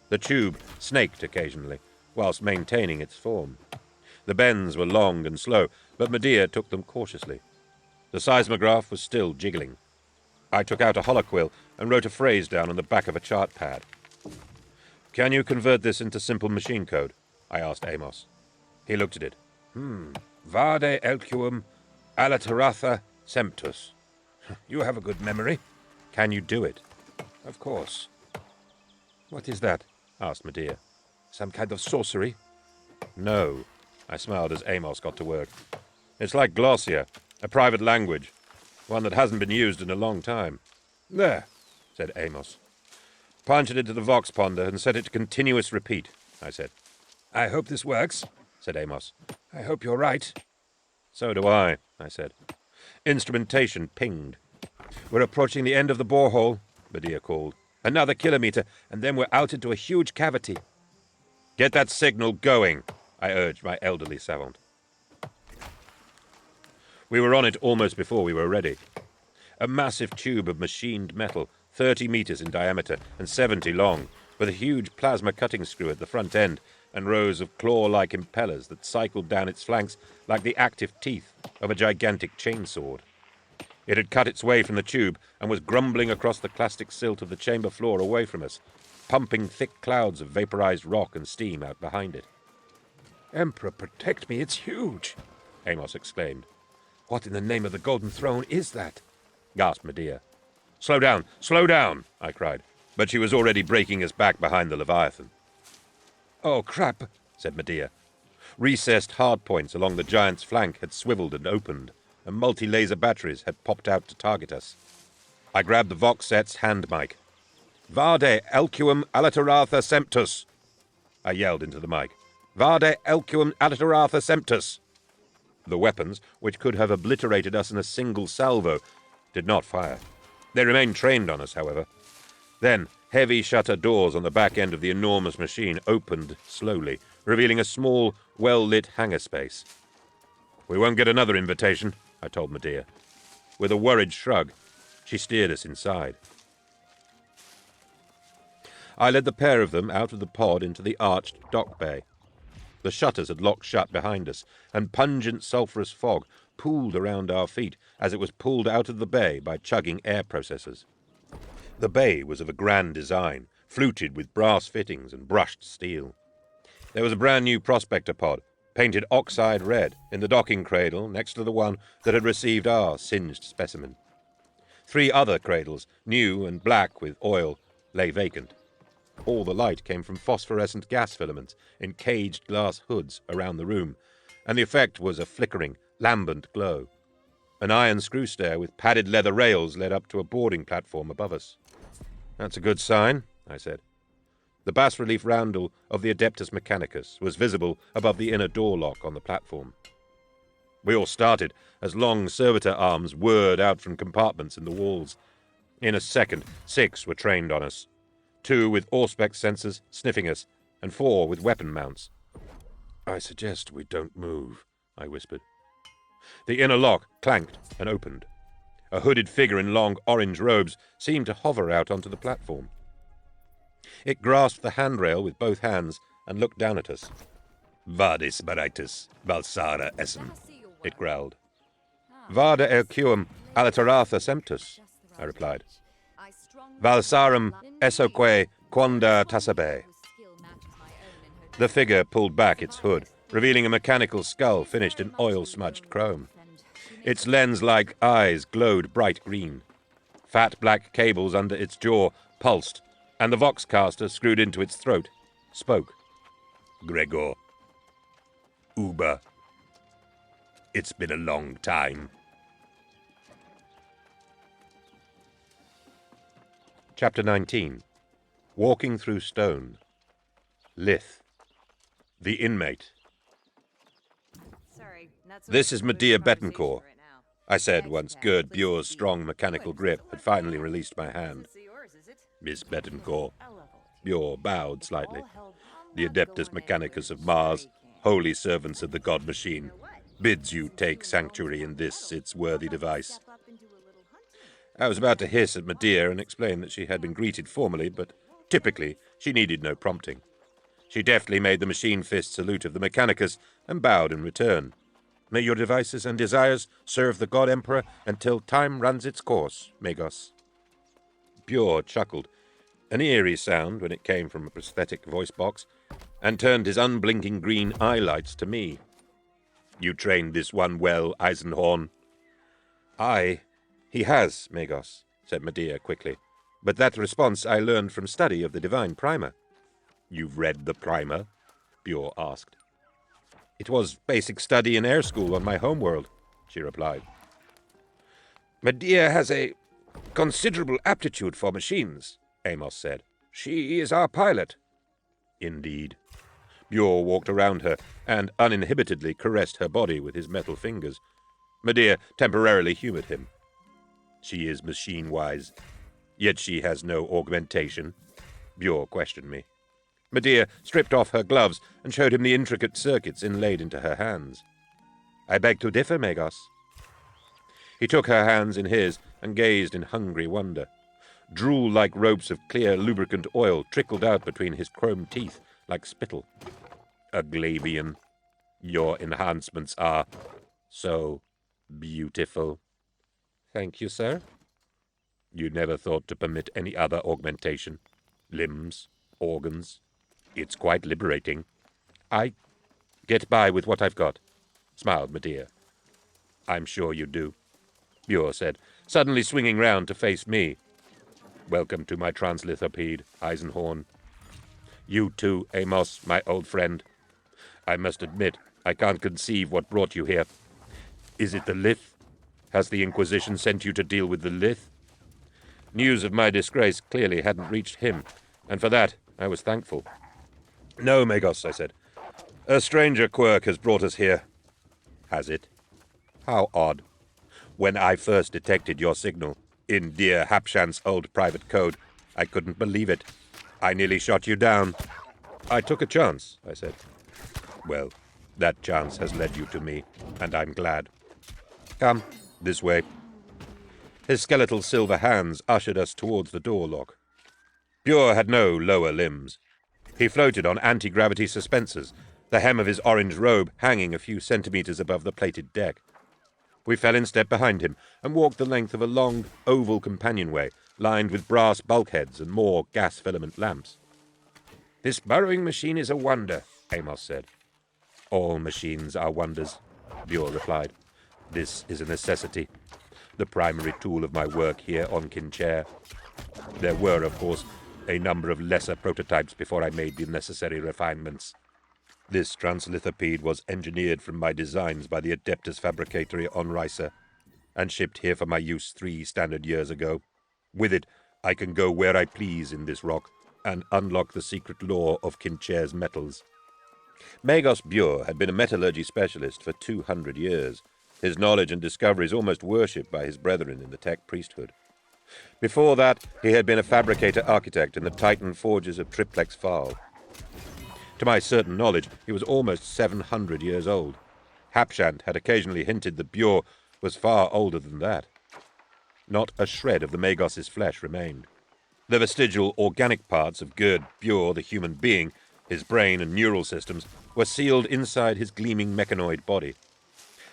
The tube snaked occasionally, whilst maintaining its form. The bends were long and slow, but Medea took them cautiously. The seismograph was still jiggling. I took out a holoquill and wrote a phrase down on the back of a chart pad. "Can you convert this into simple machine code?" I asked Amos. He looked at it. "Vade elquum aliteratha semptus. You have a good memory." "Can you do it?" "Of course." "What is that?" asked Medea. "Some kind of sorcery?" "No." I smiled as Amos got to work. "It's like Glossia, a private language, one that hasn't been used in a long time." "There," said Amos. "Punch it into the Vox Ponder and set it to continuous repeat," I said. "I hope this works," said Amos. "I hope you're right." "So do I," said. Instrumentation pinged. We're approaching the end of the borehole, Medea called. Another kilometre, and then we're out into a huge cavity. Get that signal going, I urged my elderly savant. We were on it almost before we were ready. A massive tube of machined metal, 30 metres in diameter and 70 long, with a huge plasma cutting screw at the front end and rows of claw-like impellers that cycled down its flanks like the active teeth of a gigantic chainsword. It had cut its way from the tube and was grumbling across the plastic silt of the chamber floor away from us, pumping thick clouds of vaporized rock and steam out behind it. "Emperor, protect me, it's huge!" Amos exclaimed. "What in the name of the Golden Throne is that?" gasped Medea. Slow down, I cried, but she was already breaking us back behind the Leviathan. "Oh, crap," said Medea. Recessed hardpoints along the giant's flank had swiveled and opened, and multi-laser batteries had popped out to target us. I grabbed the Vox set's hand mic. "Vade elquum alliteratha semptus," I yelled into the mic. "Vade elquum alliteratha semptus." The weapons, which could have obliterated us in a single salvo, did not fire. They remained trained on us, however. Then, heavy shutter doors on the back end of the enormous machine opened slowly, revealing a small, well-lit hangar space. "We won't get another invitation," I told Medea. With a worried shrug, she steered us inside. I led the pair of them out of the pod into the arched dock bay. The shutters had locked shut behind us, and pungent sulphurous fog pooled around our feet as it was pulled out of the bay by chugging air processors. The bay was of a grand design, fluted with brass fittings and brushed steel. There was a brand new prospector pod, painted oxide red, in the docking cradle next to the one that had received our singed specimen. 3 other cradles, new and black with oil, lay vacant. All the light came from phosphorescent gas filaments in caged glass hoods around the room, and the effect was a flickering, lambent glow. An iron screw stair with padded leather rails led up to a boarding platform above us. "That's a good sign," I said. The bas-relief roundel of the Adeptus Mechanicus was visible above the inner door lock on the platform. We all started as long servitor arms whirred out from compartments in the walls. In a second, 6 were trained on us. 2 with Auspex sensors sniffing us, and 4 with weapon mounts. "I suggest we don't move," I whispered. The inner lock clanked and opened. A hooded figure in long orange robes seemed to hover out onto the platform. It grasped the handrail with both hands and looked down at us. "Vadis baritus, valsara essem," it growled. "Vada elquum alliteratha semptus," I replied. "Valsarum essoque quanda tassabe." The figure pulled back its hood, revealing a mechanical skull finished in oil-smudged chrome. Its lens-like eyes glowed bright green. Fat black cables under its jaw pulsed, and the voxcaster screwed into its throat spoke. "Gregor. Uber. It's been a long time." Chapter 19. Walking Through Stone. Lith. The Inmate. "This is Medea Betancourt," I said once Gerd Bure's strong mechanical grip had finally released my hand. "Miss Betancourt." Bure bowed slightly. "The Adeptus Mechanicus of Mars, holy servants of the god machine, bids you take sanctuary in this, its worthy device." I was about to hiss at Medea and explain that she had been greeted formally, but typically she needed no prompting. She deftly made the machine fist salute of the Mechanicus and bowed in return. "May your devices and desires serve the God Emperor until time runs its course, Magos." Bure chuckled, an eerie sound when it came from a prosthetic voice box, and turned his unblinking green eye lights to me. "You trained this one well, Eisenhorn." "He has, Magos," said Medea quickly. "But that response I learned from study of the Divine Primer." "You've read the Primer?" Bure asked. "It was basic study in air school on my homeworld," she replied. "Medea has a considerable aptitude for machines," Amos said. "She is our pilot." "Indeed." Bure walked around her and uninhibitedly caressed her body with his metal fingers. Medea temporarily humored him. She is machine-wise, yet she has no augmentation. Bure questioned me. Medea stripped off her gloves and showed him the intricate circuits inlaid into her hands. I beg to differ, Magos. He took her hands in his and gazed in hungry wonder. Drool-like ropes of clear, lubricant oil trickled out between his chrome teeth like spittle. Aglavian, your enhancements are so beautiful. Thank you, sir. You never thought to permit any other augmentation? Limbs, organs? It's quite liberating. I get by with what I've got, smiled Medea. I'm sure you do, Bure said, suddenly swinging round to face me. Welcome to my translithopede, Eisenhorn. You too, Amos, my old friend. I must admit, I can't conceive what brought you here. Is it the Lith? Has the Inquisition sent you to deal with the Lith? News of my disgrace clearly hadn't reached him, and for that I was thankful. No, Magos, I said. A stranger quirk has brought us here. Has it? How odd. When I first detected your signal, in dear Hapshan's old private code, I couldn't believe it. I nearly shot you down. I took a chance, I said. Well, that chance has led you to me, and I'm glad. Come, this way. His skeletal silver hands ushered us towards the door lock. Bure had no lower limbs. He floated on anti-gravity suspensors, the hem of his orange robe hanging a few centimeters above the plated deck. We fell in step behind him and walked the length of a long, oval companionway lined with brass bulkheads and more gas filament lamps. This burrowing machine is a wonder, Amos said. All machines are wonders, Bure replied. This is a necessity, the primary tool of my work here on Kinchair. There were, of course, a number of lesser prototypes before I made the necessary refinements. This translithopede was engineered from my designs by the Adeptus Fabricatory on Risa, and shipped here for my use 3 standard years ago. With it, I can go where I please in this rock, and unlock the secret lore of Kinchair's metals. Magos Bure had been a metallurgy specialist for 200 years. His knowledge and discoveries almost worshipped by his brethren in the tech priesthood. Before that, he had been a fabricator-architect in the Titan forges of Triplex Fal. To my certain knowledge, he was almost 700 years old. Hapshant had occasionally hinted that Bure was far older than that. Not a shred of the Magos's flesh remained. The vestigial organic parts of Gerd Bure, the human being, his brain and neural systems, were sealed inside his gleaming mechanoid body.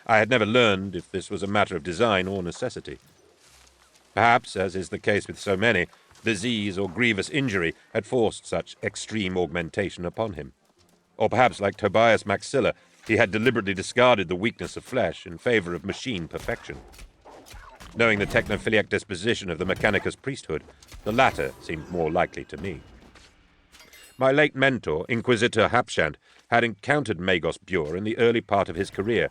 I had never learned if this was a matter of design or necessity. Perhaps, as is the case with so many, disease or grievous injury had forced such extreme augmentation upon him. Or perhaps, like Tobias Maxilla, he had deliberately discarded the weakness of flesh in favor of machine perfection. Knowing the technophiliac disposition of the Mechanicus priesthood, the latter seemed more likely to me. My late mentor, Inquisitor Hapshant, had encountered Magos Bure in the early part of his career,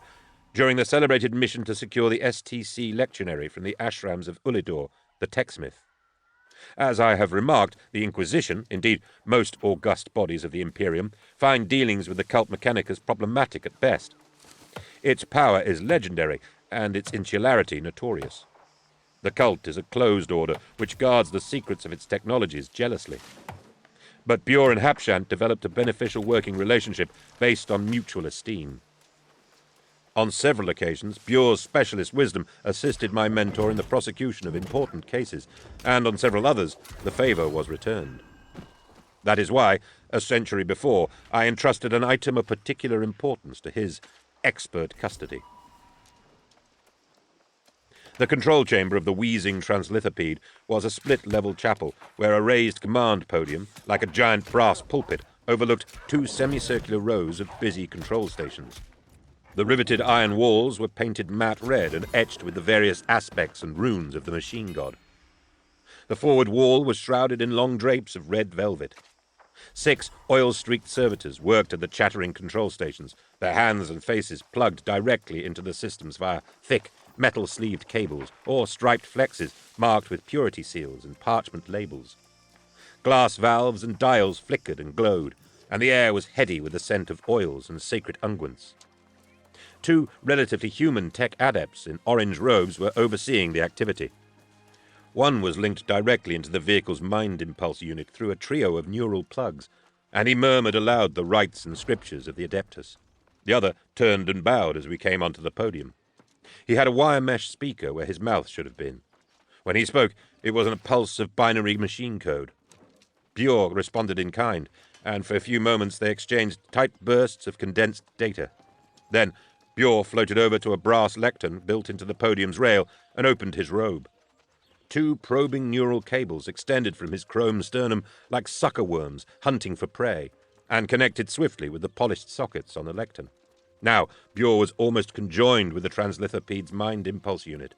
during the celebrated mission to secure the STC lectionary from the ashrams of Ullidor, the techsmith. As I have remarked, the Inquisition, indeed most august bodies of the Imperium, find dealings with the cult Mechanicus problematic at best. Its power is legendary, and its insularity notorious. The cult is a closed order which guards the secrets of its technologies jealously. But Bure and Hapshant developed a beneficial working relationship based on mutual esteem. On several occasions, Bure's specialist wisdom assisted my mentor in the prosecution of important cases, and on several others, the favor was returned. That is why, a century before, I entrusted an item of particular importance to his expert custody. The control chamber of the wheezing translithopede was a split-level chapel where a raised command podium, like a giant brass pulpit, overlooked 2 semicircular rows of busy control stations. The riveted iron walls were painted matte red and etched with the various aspects and runes of the machine god. The forward wall was shrouded in long drapes of red velvet. 6 oil-streaked servitors worked at the chattering control stations, their hands and faces plugged directly into the systems via thick, metal-sleeved cables or striped flexes marked with purity seals and parchment labels. Glass valves and dials flickered and glowed, and the air was heady with the scent of oils and sacred unguents. 2 relatively human tech adepts in orange robes were overseeing the activity. One was linked directly into the vehicle's mind impulse unit through a trio of neural plugs, and he murmured aloud the rites and scriptures of the Adeptus. The other turned and bowed as we came onto the podium. He had a wire mesh speaker where his mouth should have been. When he spoke, it was a pulse of binary machine code. Björk responded in kind, and for a few moments they exchanged tight bursts of condensed data. Then Björk floated over to a brass lectern built into the podium's rail and opened his robe. 2 probing neural cables extended from his chrome sternum like sucker worms hunting for prey, and connected swiftly with the polished sockets on the lectern. Now Björk was almost conjoined with the translithopede's mind impulse unit.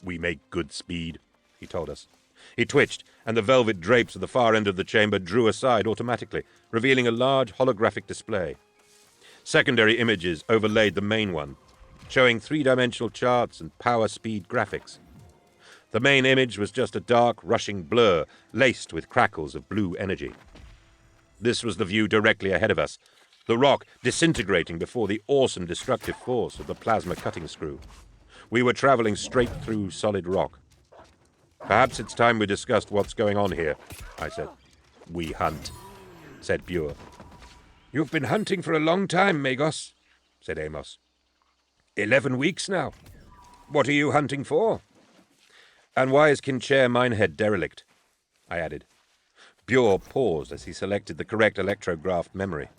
"We make good speed," he told us. He twitched, and the velvet drapes at the far end of the chamber drew aside automatically, revealing a large holographic display. Secondary images overlaid the main one, showing 3-dimensional charts and power-speed graphics. The main image was just a dark, rushing blur, laced with crackles of blue energy. This was the view directly ahead of us, the rock disintegrating before the awesome destructive force of the plasma cutting screw. We were traveling straight through solid rock. "Perhaps it's time we discussed what's going on here," I said. "We hunt," said Björk. "You've been hunting for a long time, Magos," said Amos. 11 weeks now. What are you hunting for?" "And why is Kinchair Minehead derelict?" I added. Björk paused as he selected the correct electrographed memory.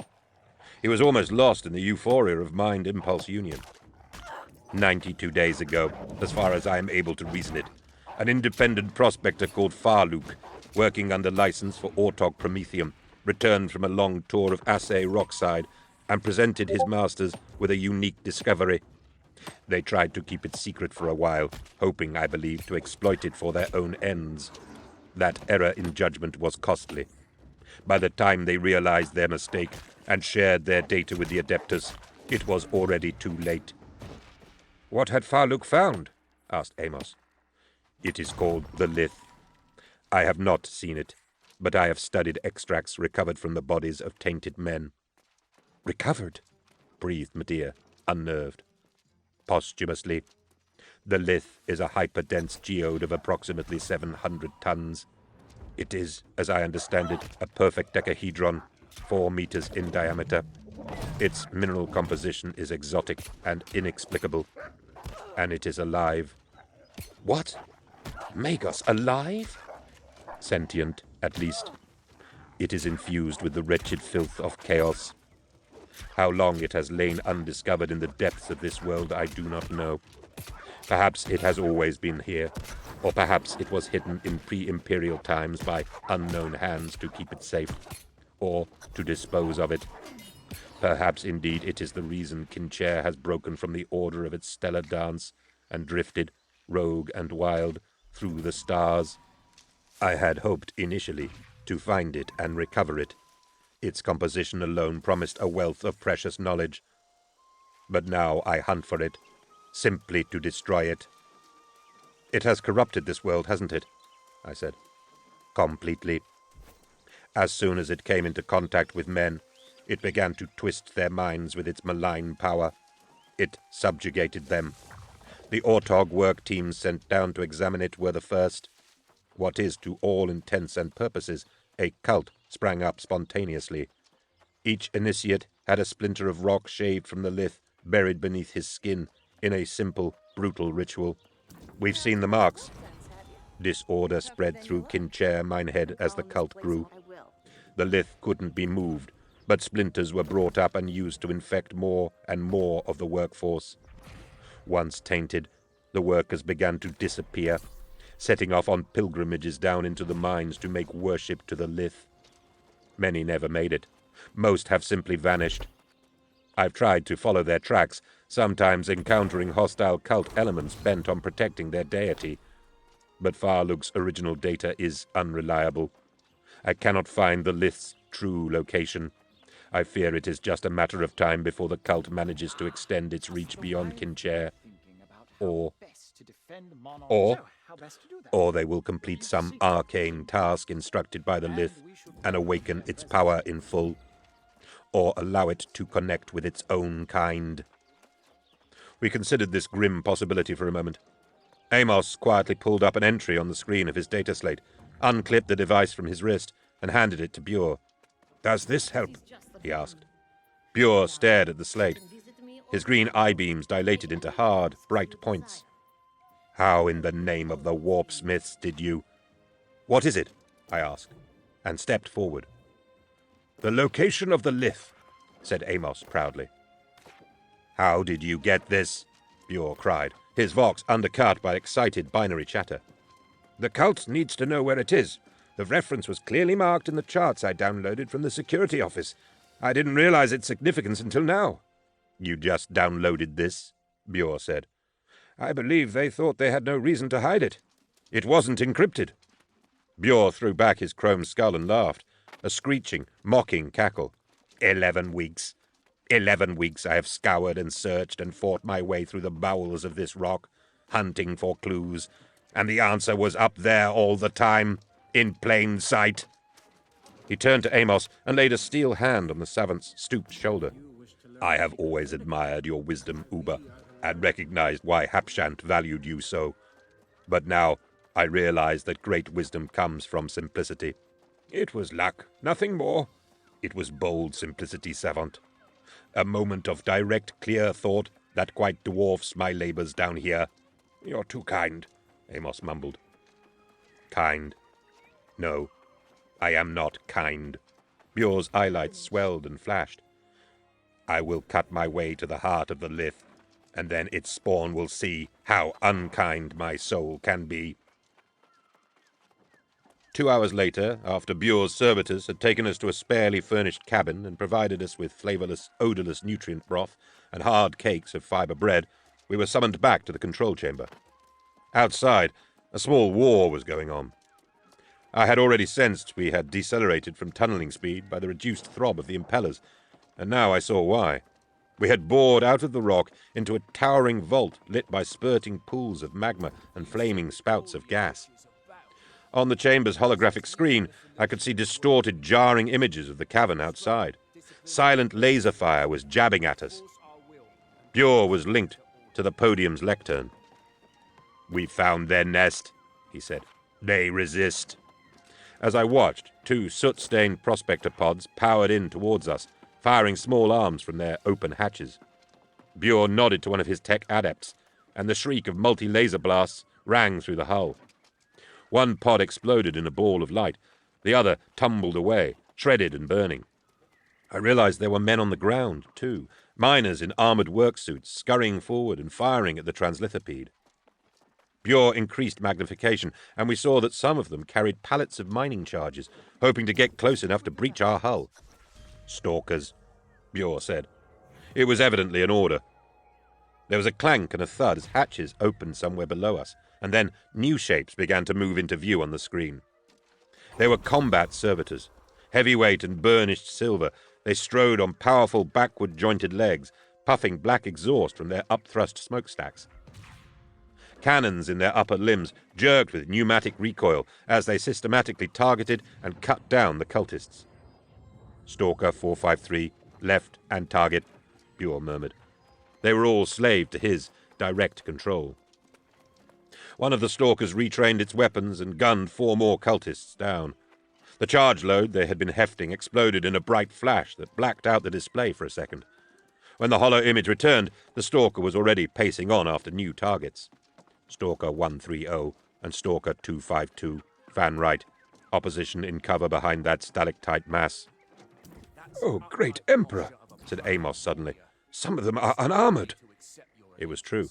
He was almost lost in the euphoria of mind-impulse union. 92 days ago, as far as I am able to reason it, an independent prospector called Farluk, working under license for Ortog Prometheum, returned from a long tour of Assay Rockside and presented his masters with a unique discovery. They tried to keep it secret for a while, hoping, I believe, to exploit it for their own ends. That error in judgment was costly. By the time they realized their mistake and shared their data with the Adeptus, it was already too late. "What had Farluk found?" asked Amos. "It is called the Lith. I have not seen it, but I have studied extracts recovered from the bodies of tainted men." "Recovered?" breathed Medea, unnerved. "Posthumously. The Lith is a hyperdense geode of approximately 700 tons. It is, as I understand it, a perfect decahedron, 4 meters in diameter. Its mineral composition is exotic and inexplicable, and it is alive." "What? Magos alive?" "Sentient, at least. It is infused with the wretched filth of chaos. How long it has lain undiscovered in the depths of this world I do not know. Perhaps it has always been here, or perhaps it was hidden in pre-imperial times by unknown hands to keep it safe, or to dispose of it. Perhaps indeed it is the reason Kinchair has broken from the order of its stellar dance and drifted, rogue and wild, through the stars. I had hoped initially to find it and recover it. Its composition alone promised a wealth of precious knowledge. But now I hunt for it, simply to destroy it." "It has corrupted this world, hasn't it?" I said. "Completely. As soon as it came into contact with men, it began to twist their minds with its malign power. It subjugated them. The Ortog work teams sent down to examine it were the first. What is, to all intents and purposes, a cult sprang up spontaneously. Each initiate had a splinter of rock shaved from the Lith buried beneath his skin in a simple, brutal ritual. We've seen the marks. Disorder spread through Kinchair Minehead as the cult grew. The Lith couldn't be moved, but splinters were brought up and used to infect more and more of the workforce. Once tainted, the workers began to disappear, setting off on pilgrimages down into the mines to make worship to the Lith. Many never made it. Most have simply vanished. I've tried to follow their tracks, sometimes encountering hostile cult elements bent on protecting their deity. But Farluk's original data is unreliable. I cannot find the Lith's true location. I fear it is just a matter of time before the cult manages to extend its reach beyond Kinchair. Or they will complete some arcane task instructed by the Lith and awaken its power in full. Or allow it to connect with its own kind. We considered this grim possibility for a moment. Amos quietly pulled up an entry on the screen of his data slate, unclipped the device from his wrist, and handed it to Bure. "Does this help?" he asked. Bure stared at the slate. His green eye-beams dilated into hard, bright points. "How in the name of the warp-smiths did you—" "What is it?" I asked, and stepped forward. "The location of the lith," said Amos proudly. "How did you get this?" Bure cried, his vox undercut by excited binary chatter. "The cult needs to know where it is. The reference was clearly marked in the charts I downloaded from the security office. I didn't realize its significance until now." "You just downloaded this?" Bure said. "I believe they thought they had no reason to hide it. It wasn't encrypted." Bure threw back his chrome skull and laughed, a screeching, mocking cackle. 11 weeks. 11 weeks I have scoured and searched and fought my way through the bowels of this rock, hunting for clues, and the answer was up there all the time, in plain sight." He turned to Amos and laid a steel hand on the savant's stooped shoulder. "I have always admired your wisdom, Uber, and recognized why Hapshant valued you so. But now I realize that great wisdom comes from simplicity. It was luck, nothing more. It was bold simplicity, savant. A moment of direct, clear thought that quite dwarfs my labors down here." "You're too kind," Amos mumbled. "Kind? No, I am not kind." Bure's eyelights swelled and flashed. "I will cut my way to the heart of the lith, and then its spawn will see how unkind my soul can be." 2 hours later, after Bure's servitors had taken us to a sparely furnished cabin and provided us with flavorless, odorless nutrient broth and hard cakes of fiber bread, we were summoned back to the control chamber. Outside, a small war was going on. I had already sensed we had decelerated from tunneling speed by the reduced throb of the impellers, and now I saw why. We had bored out of the rock into a towering vault lit by spurting pools of magma and flaming spouts of gas. On the chamber's holographic screen, I could see distorted, jarring images of the cavern outside. Silent laser fire was jabbing at us. Bure was linked to the podium's lectern. "We found their nest," he said. "They resist." As I watched, 2 soot-stained prospector pods powered in towards us, firing small arms from their open hatches. Bure nodded to one of his tech adepts, and the shriek of multi-laser blasts rang through the hull. One pod exploded in a ball of light. The other tumbled away, shredded and burning. I realized there were men on the ground, too, miners in armored work suits, scurrying forward and firing at the translithopede. Bure increased magnification, and we saw that some of them carried pallets of mining charges, hoping to get close enough to breach our hull. "Stalkers," Bure said. It was evidently an order. There was a clank and a thud as hatches opened somewhere below us, and then new shapes began to move into view on the screen. They were combat servitors. Heavyweight and burnished silver, they strode on powerful backward-jointed legs, puffing black exhaust from their upthrust smokestacks. Cannons in their upper limbs jerked with pneumatic recoil as they systematically targeted and cut down the cultists. "Stalker 453, left and target," Bure murmured. They were all slave to his direct control. One of the stalkers retrained its weapons and gunned 4 more cultists down. The charge load they had been hefting exploded in a bright flash that blacked out the display for a second. When the hollow image returned, the stalker was already pacing on after new targets. "Stalker 130 and Stalker 252, fan right. Opposition in cover behind that stalactite mass." "Oh, great Emperor," said Amos suddenly. "Some of them are unarmored." It was true.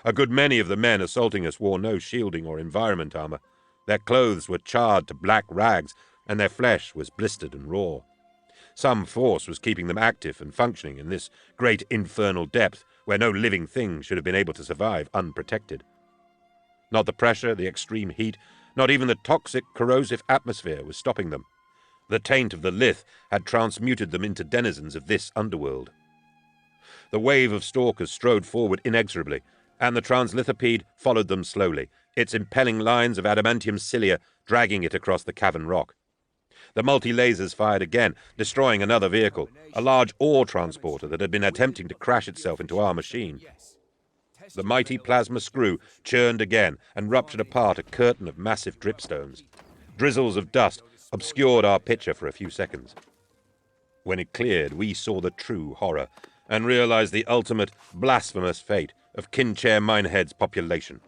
A good many of the men assaulting us wore no shielding or environment armor. Their clothes were charred to black rags, and their flesh was blistered and raw. Some force was keeping them active and functioning in this great infernal depth where no living thing should have been able to survive unprotected. Not the pressure, the extreme heat, not even the toxic, corrosive atmosphere was stopping them. The taint of the lith had transmuted them into denizens of this underworld. The wave of stalkers strode forward inexorably, and the translithopede followed them slowly, its impelling lines of adamantium cilia dragging it across the cavern rock. The multi-lasers fired again, destroying another vehicle, a large ore transporter that had been attempting to crash itself into our machine. The mighty plasma screw churned again and ruptured apart a curtain of massive dripstones. Drizzles of dust obscured our picture for a few seconds. When it cleared, we saw the true horror and realized the ultimate blasphemous fate of Kinchair Minehead's population.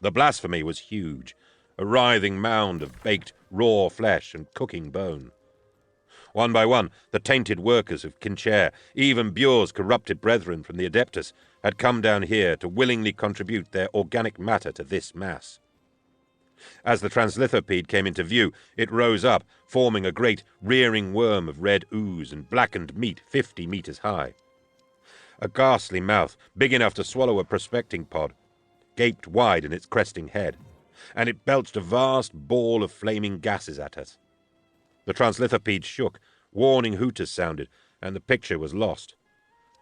The blasphemy was huge, a writhing mound of baked raw flesh and cooking bone. One by one, the tainted workers of Kinchair, even Bure's corrupted brethren from the Adeptus, had come down here to willingly contribute their organic matter to this mass. As the translithopede came into view, it rose up, forming a great rearing worm of red ooze and blackened meat 50 meters high. A ghastly mouth, big enough to swallow a prospecting pod, gaped wide in its cresting head, and it belched a vast ball of flaming gases at us. The translithopede shook, warning hooters sounded, and the picture was lost.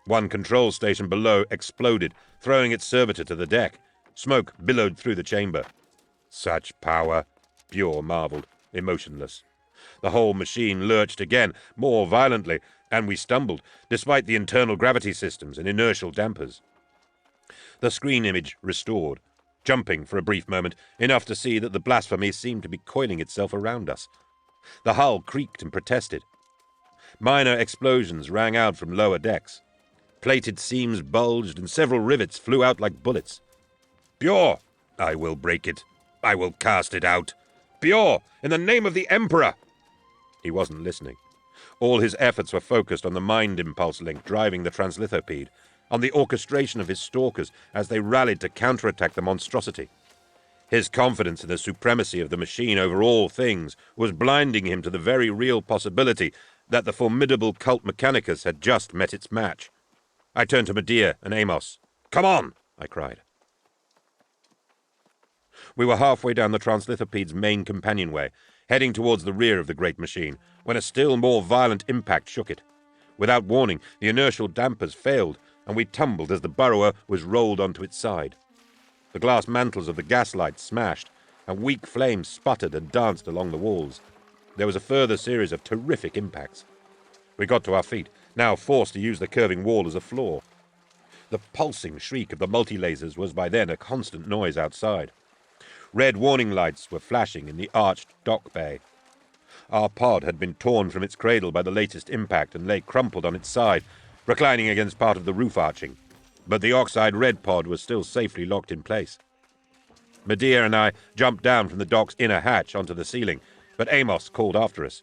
One control station below exploded, throwing its servitor to the deck. Smoke billowed through the chamber. Such power, Bure marveled, emotionless. The whole machine lurched again, more violently, and we stumbled, despite the internal gravity systems and inertial dampers. The screen image restored, jumping for a brief moment, enough to see that the blasphemy seemed to be coiling itself around us. The hull creaked and protested. Minor explosions rang out from lower decks. Plated seams bulged and several rivets flew out like bullets. Bure! I will break it. I will cast it out. Bure! In the name of the Emperor! He wasn't listening. All his efforts were focused on the mind impulse link driving the translithopede, on the orchestration of his stalkers as they rallied to counterattack the monstrosity. His confidence in the supremacy of the machine over all things was blinding him to the very real possibility that the formidable cult Mechanicus had just met its match. I turned to Medea and Amos. "Come on!" I cried. We were halfway down the translithopede's main companionway, heading towards the rear of the great machine, when a still more violent impact shook it. Without warning, the inertial dampers failed, and we tumbled as the burrower was rolled onto its side. The glass mantles of the gaslights smashed, and weak flames sputtered and danced along the walls. There was a further series of terrific impacts. We got to our feet, now forced to use the curving wall as a floor. The pulsing shriek of the multi-lasers was by then a constant noise outside. Red warning lights were flashing in the arched dock bay. Our pod had been torn from its cradle by the latest impact and lay crumpled on its side, reclining against part of the roof arching. But the oxide red pod was still safely locked in place. Medea and I jumped down from the dock's inner hatch onto the ceiling, but Amos called after us.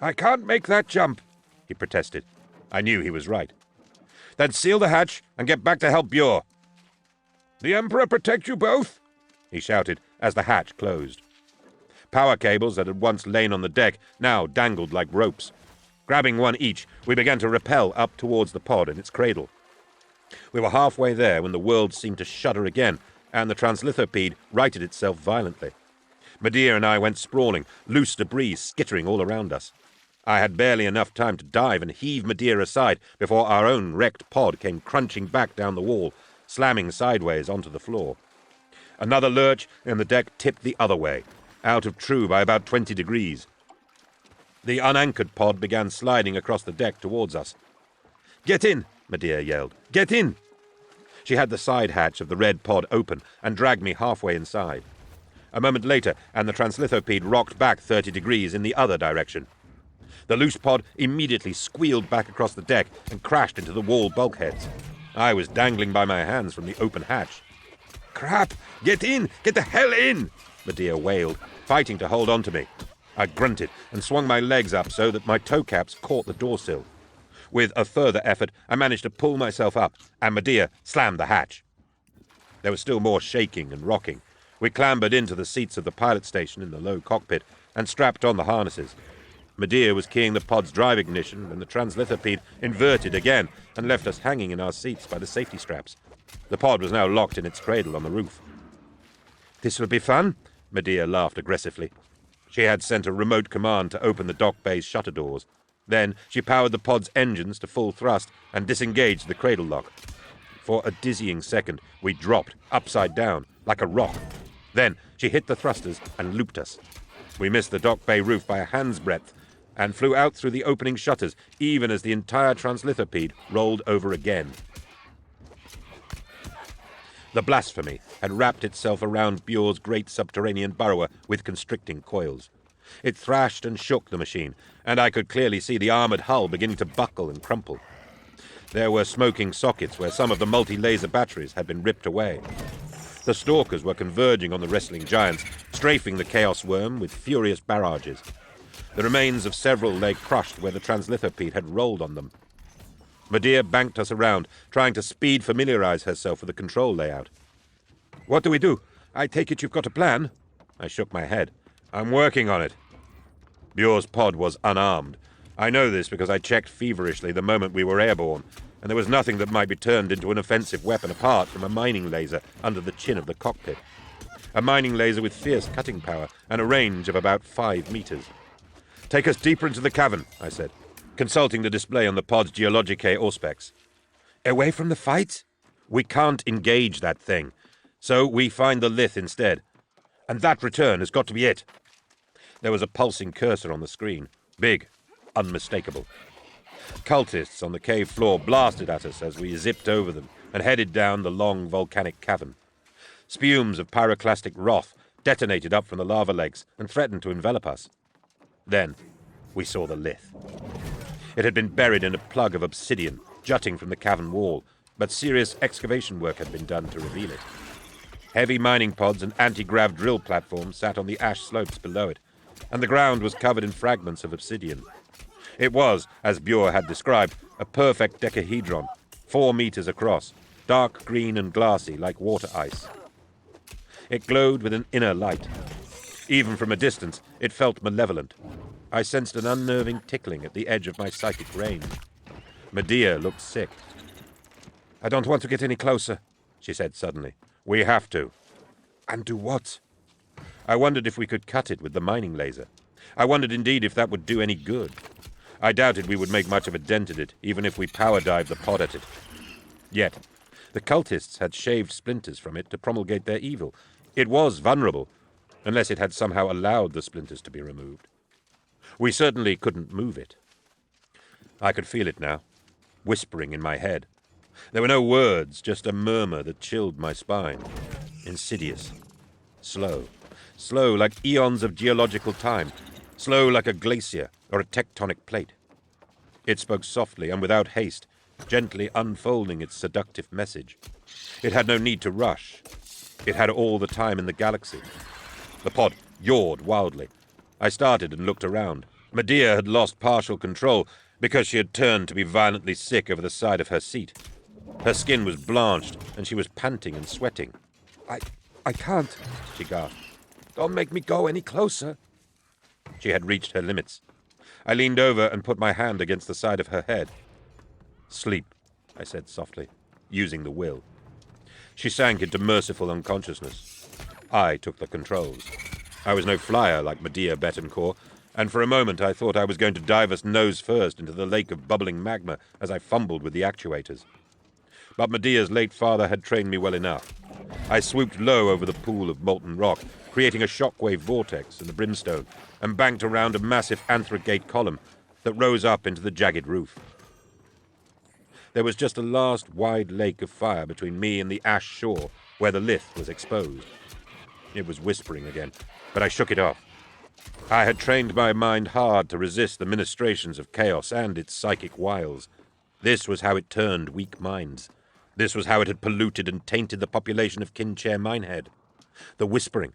"I can't make that jump," he protested. I knew he was right. "Then seal the hatch and get back to help Bure." "The Emperor protect you both," he shouted as the hatch closed. Power cables that had once lain on the deck now dangled like ropes. Grabbing one each, we began to rappel up towards the pod and its cradle. We were halfway there when the world seemed to shudder again, and the translithopede righted itself violently. Medea and I went sprawling, loose debris skittering all around us. I had barely enough time to dive and heave Medea aside before our own wrecked pod came crunching back down the wall, slamming sideways onto the floor. Another lurch, and the deck tipped the other way, out of true by about 20 degrees. The unanchored pod began sliding across the deck towards us. "Get in!" Medea yelled. "Get in!" She had the side hatch of the red pod open and dragged me halfway inside. A moment later, and the translithopede rocked back 30 degrees in the other direction. The loose pod immediately squealed back across the deck and crashed into the wall bulkheads. I was dangling by my hands from the open hatch. "Crap! Get in! Get the hell in!" Medea wailed, fighting to hold on to me. I grunted and swung my legs up so that my toe caps caught the doorsill. With a further effort, I managed to pull myself up, and Medea slammed the hatch. There was still more shaking and rocking. We clambered into the seats of the pilot station in the low cockpit and strapped on the harnesses. Medea was keying the pod's drive ignition when the translithopede inverted again and left us hanging in our seats by the safety straps. The pod was now locked in its cradle on the roof. "This will be fun," Medea laughed aggressively. She had sent a remote command to open the dock bay's shutter doors. Then she powered the pod's engines to full thrust and disengaged the cradle lock. For a dizzying second, we dropped, upside down, like a rock. Then she hit the thrusters and looped us. We missed the dock bay roof by a hand's breadth and flew out through the opening shutters, even as the entire translithopede rolled over again. The blasphemy had wrapped itself around Bure's great subterranean burrower with constricting coils. It thrashed and shook the machine, and I could clearly see the armored hull beginning to buckle and crumple. There were smoking sockets where some of the multi-laser batteries had been ripped away. The stalkers were converging on the wrestling giants, strafing the Chaos Worm with furious barrages. The remains of several lay crushed where the translithopede had rolled on them. Medea banked us around, trying to familiarize herself with the control layout. "What do we do? I take it you've got a plan?" I shook my head. "I'm working on it." Bure's pod was unarmed. I know this because I checked feverishly the moment we were airborne, and there was nothing that might be turned into an offensive weapon apart from a mining laser under the chin of the cockpit. A mining laser with fierce cutting power and a range of about 5 meters. "Take us deeper into the cavern," I said, consulting the display on the pod's geologicae auspex. "Away from the fight? We can't engage that thing, so we find the lith instead. And that return has got to be it." There was a pulsing cursor on the screen, big, unmistakable. Cultists on the cave floor blasted at us as we zipped over them and headed down the long volcanic cavern. Spumes of pyroclastic wrath detonated up from the lava lakes and threatened to envelop us. Then we saw the lith. It had been buried in a plug of obsidian jutting from the cavern wall, but serious excavation work had been done to reveal it. Heavy mining pods and anti-grav drill platforms sat on the ash slopes below it, and the ground was covered in fragments of obsidian. It was, as Bure had described, a perfect decahedron, 4 meters across, dark green and glassy like water ice. It glowed with an inner light. Even from a distance, it felt malevolent. I sensed an unnerving tickling at the edge of my psychic range. Medea looked sick. "I don't want to get any closer," she said suddenly. "We have to." "And do what?" I wondered if we could cut it with the mining laser. I wondered indeed if that would do any good. I doubted we would make much of a dent in it, even if we power-dived the pod at it. Yet, the cultists had shaved splinters from it to promulgate their evil. It was vulnerable, unless it had somehow allowed the splinters to be removed. We certainly couldn't move it. I could feel it now, whispering in my head. There were no words, just a murmur that chilled my spine. Insidious. Slow. Slow like eons of geological time. Slow like a glacier or a tectonic plate. It spoke softly and without haste, gently unfolding its seductive message. It had no need to rush. It had all the time in the galaxy. The pod yawed wildly. I started and looked around. Medea had lost partial control because she had turned to be violently sick over the side of her seat. Her skin was blanched, and she was panting and sweating. I can't, she gasped. "Don't make me go any closer." She had reached her limits. I leaned over and put my hand against the side of her head. "Sleep," I said softly, using the will. She sank into merciful unconsciousness. I took the controls. I was no flyer like Medea Betancourt, and for a moment I thought I was going to dive us nose first into the lake of bubbling magma as I fumbled with the actuators. But Medea's late father had trained me well enough. I swooped low over the pool of molten rock, creating a shockwave vortex in the brimstone, and banked around a massive anthrogate column that rose up into the jagged roof. There was just a last wide lake of fire between me and the ash shore where the lith was exposed. It was whispering again, but I shook it off. I had trained my mind hard to resist the ministrations of chaos and its psychic wiles. This was how it turned weak minds. This was how it had polluted and tainted the population of Kinchair Minehead. The whispering,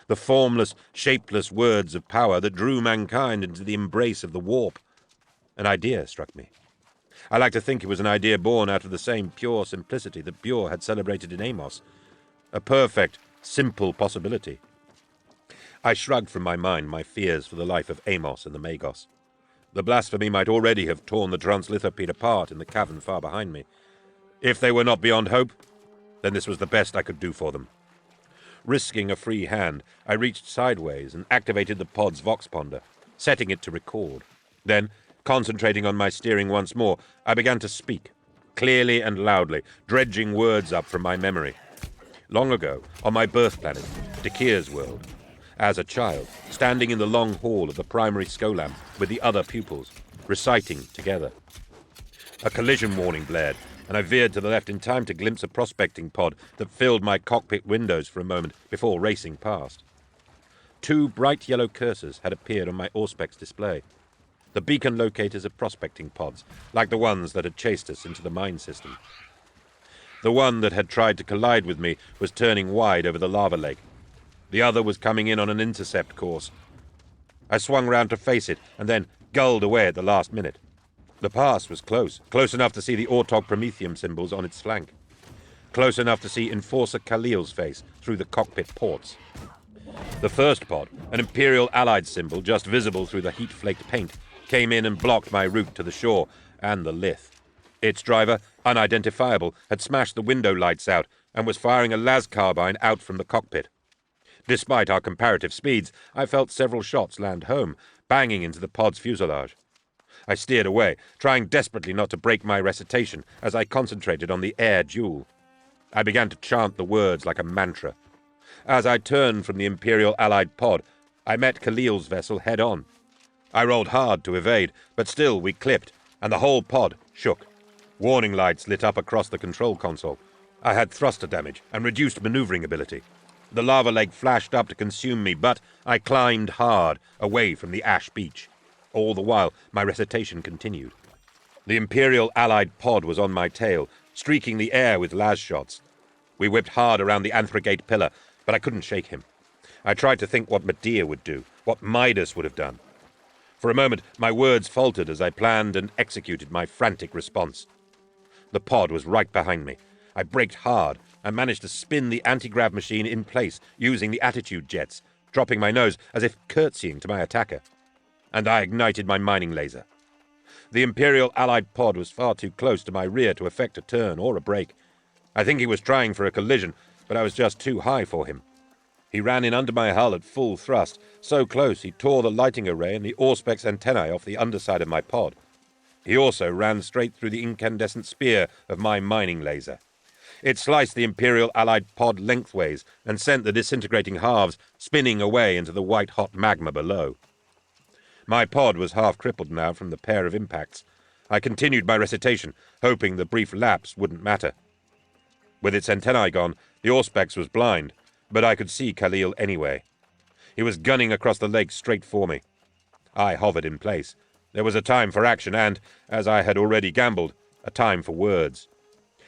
the formless, shapeless words of power that drew mankind into the embrace of the warp. An idea struck me. I like to think it was an idea born out of the same pure simplicity that Bure had celebrated in Amos. A perfect, simple possibility. I shrugged from my mind my fears for the life of Amos and the Magos. The blasphemy might already have torn the translithopede apart in the cavern far behind me. If they were not beyond hope, then this was the best I could do for them. Risking a free hand, I reached sideways and activated the pod's voxponder, setting it to record. Then, concentrating on my steering once more, I began to speak, clearly and loudly, dredging words up from my memory. Long ago, on my birth planet, Dekir's world, as a child, standing in the long hall of the primary Skolam with the other pupils, reciting together. A collision warning blared, and I veered to the left in time to glimpse a prospecting pod that filled my cockpit windows for a moment before racing past. 2 bright yellow cursors had appeared on my Auspex display. The beacon locators of prospecting pods, like the ones that had chased us into the mine system. The one that had tried to collide with me was turning wide over the lava lake. The other was coming in on an intercept course. I swung round to face it, and then gulled away at the last minute. The pass was close enough to see the Autog Prometheum symbols on its flank. Close enough to see Enforcer Khalil's face through the cockpit ports. The first pod, an Imperial Allied symbol just visible through the heat-flaked paint, came in and blocked my route to the shore and the Lith. Its driver, unidentifiable, had smashed the window lights out and was firing a las carbine out from the cockpit. Despite our comparative speeds, I felt several shots land home, banging into the pod's fuselage. I steered away, trying desperately not to break my recitation as I concentrated on the air duel. I began to chant the words like a mantra. As I turned from the Imperial Allied pod, I met Khalil's vessel head-on. I rolled hard to evade, but still we clipped, and the whole pod shook. Warning lights lit up across the control console. I had thruster damage and reduced maneuvering ability. The lava lake flashed up to consume me, but I climbed hard away from the ash beach. All the while, my recitation continued. The Imperial Allied pod was on my tail, streaking the air with las shots. We whipped hard around the Anthrogate pillar, but I couldn't shake him. I tried to think what Medea would do, what Midas would have done. For a moment, my words faltered as I planned and executed my frantic response. The pod was right behind me. I braked hard and managed to spin the anti-grav machine in place using the attitude jets, dropping my nose as if curtsying to my attacker. And I ignited my mining laser. The Imperial Allied pod was far too close to my rear to effect a turn or a brake. I think he was trying for a collision, but I was just too high for him. He ran in under my hull at full thrust, so close he tore the lighting array and the Auspex antennae off the underside of my pod. He also ran straight through the incandescent spear of my mining laser. It sliced the Imperial Allied pod lengthways and sent the disintegrating halves spinning away into the white-hot magma below. My pod was half crippled now from the pair of impacts. I continued my recitation, hoping the brief lapse wouldn't matter. With its antennae gone, the Auspex was blind, but I could see Khalil anyway. He was gunning across the lake straight for me. I hovered in place. There was a time for action and, as I had already gambled, a time for words.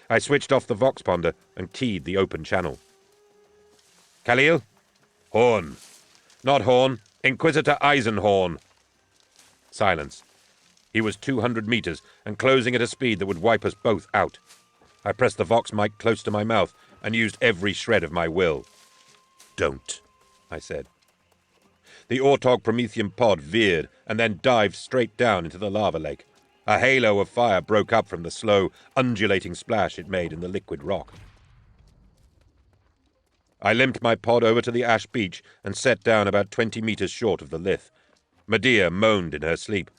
I switched off the voxponder and keyed the open channel. Khalil? Horn. Not Horn. Inquisitor Eisenhorn. Silence. He was 200 meters and closing at a speed that would wipe us both out. I pressed the vox mic close to my mouth and used every shred of my will. Don't, I said. The Autog Prometheum pod veered and then dived straight down into the lava lake. A halo of fire broke up from the slow, undulating splash it made in the liquid rock. I limped my pod over to the ash beach and set down about 20 meters short of the Lith. Medea moaned in her sleep.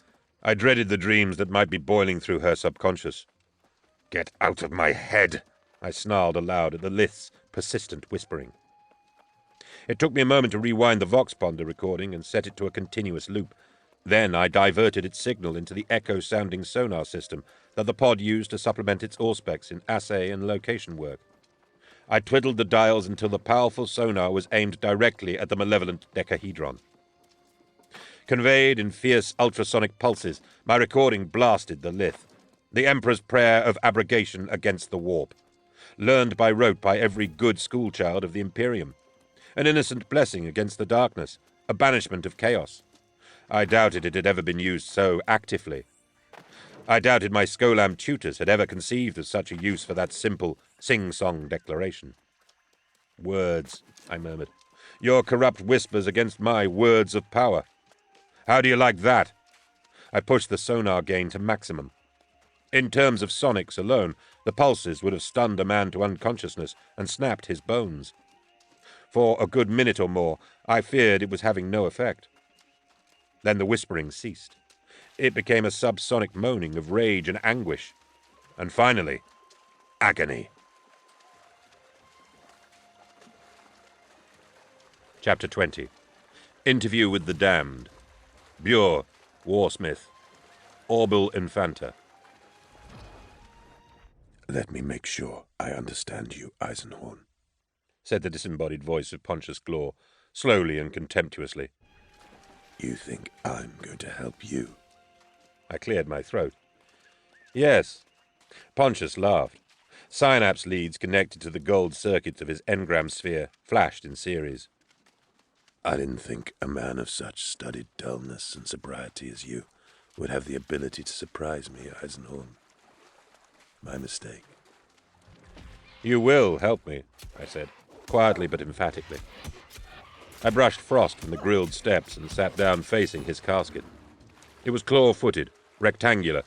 I dreaded the dreams that might be boiling through her subconscious. "Get out of my head," I snarled aloud at the Lith's persistent whispering. It took me a moment to rewind the voxponder recording and set it to a continuous loop. Then I diverted its signal into the echo-sounding sonar system that the pod used to supplement its Auspex in assay and location work. I twiddled the dials until the powerful sonar was aimed directly at the malevolent decahedron. Conveyed in fierce ultrasonic pulses, my recording blasted the Lith, the Emperor's prayer of abrogation against the warp, learned by rote by every good schoolchild of the Imperium, an innocent blessing against the darkness, a banishment of chaos. I doubted it had ever been used so actively. I doubted my Scholam tutors had ever conceived of such a use for that simple, sing-song declaration. "Words," I murmured. "Your corrupt whispers against my words of power. How do you like that?" I pushed the sonar gain to maximum. In terms of sonics alone, the pulses would have stunned a man to unconsciousness and snapped his bones. For a good minute or more, I feared it was having no effect. Then the whispering ceased. It became a subsonic moaning of rage and anguish. And finally, agony. Chapter 20. Interview with the Damned. Bure, Warsmith. Orbil Infanta. Let me make sure I understand you, Eisenhorn, said the disembodied voice of Pontius Glor, slowly and contemptuously. You think I'm going to help you? I cleared my throat. Yes. Pontius laughed. Synapse leads connected to the gold circuits of his engram sphere flashed in series. I didn't think a man of such studied dullness and sobriety as you would have the ability to surprise me, Eisenhorn. My mistake. You will help me, I said, quietly but emphatically. I brushed frost from the grilled steps and sat down facing his casket. It was claw-footed, rectangular,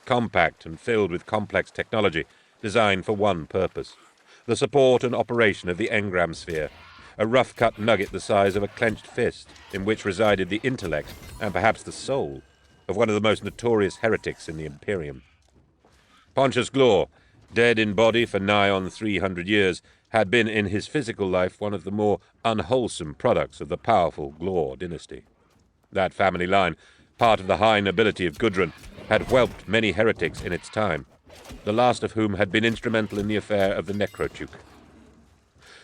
compact and filled with complex technology designed for one purpose: the support and operation of the engram sphere, a rough-cut nugget the size of a clenched fist in which resided the intellect and perhaps the soul of one of the most notorious heretics in the Imperium. Pontius Glor, dead in body for nigh on 300 years, had been in his physical life one of the more unwholesome products of the powerful Glor dynasty. That family line, part of the high nobility of Gudrun, had whelped many heretics in its time, the last of whom had been instrumental in the affair of the Necrotuke.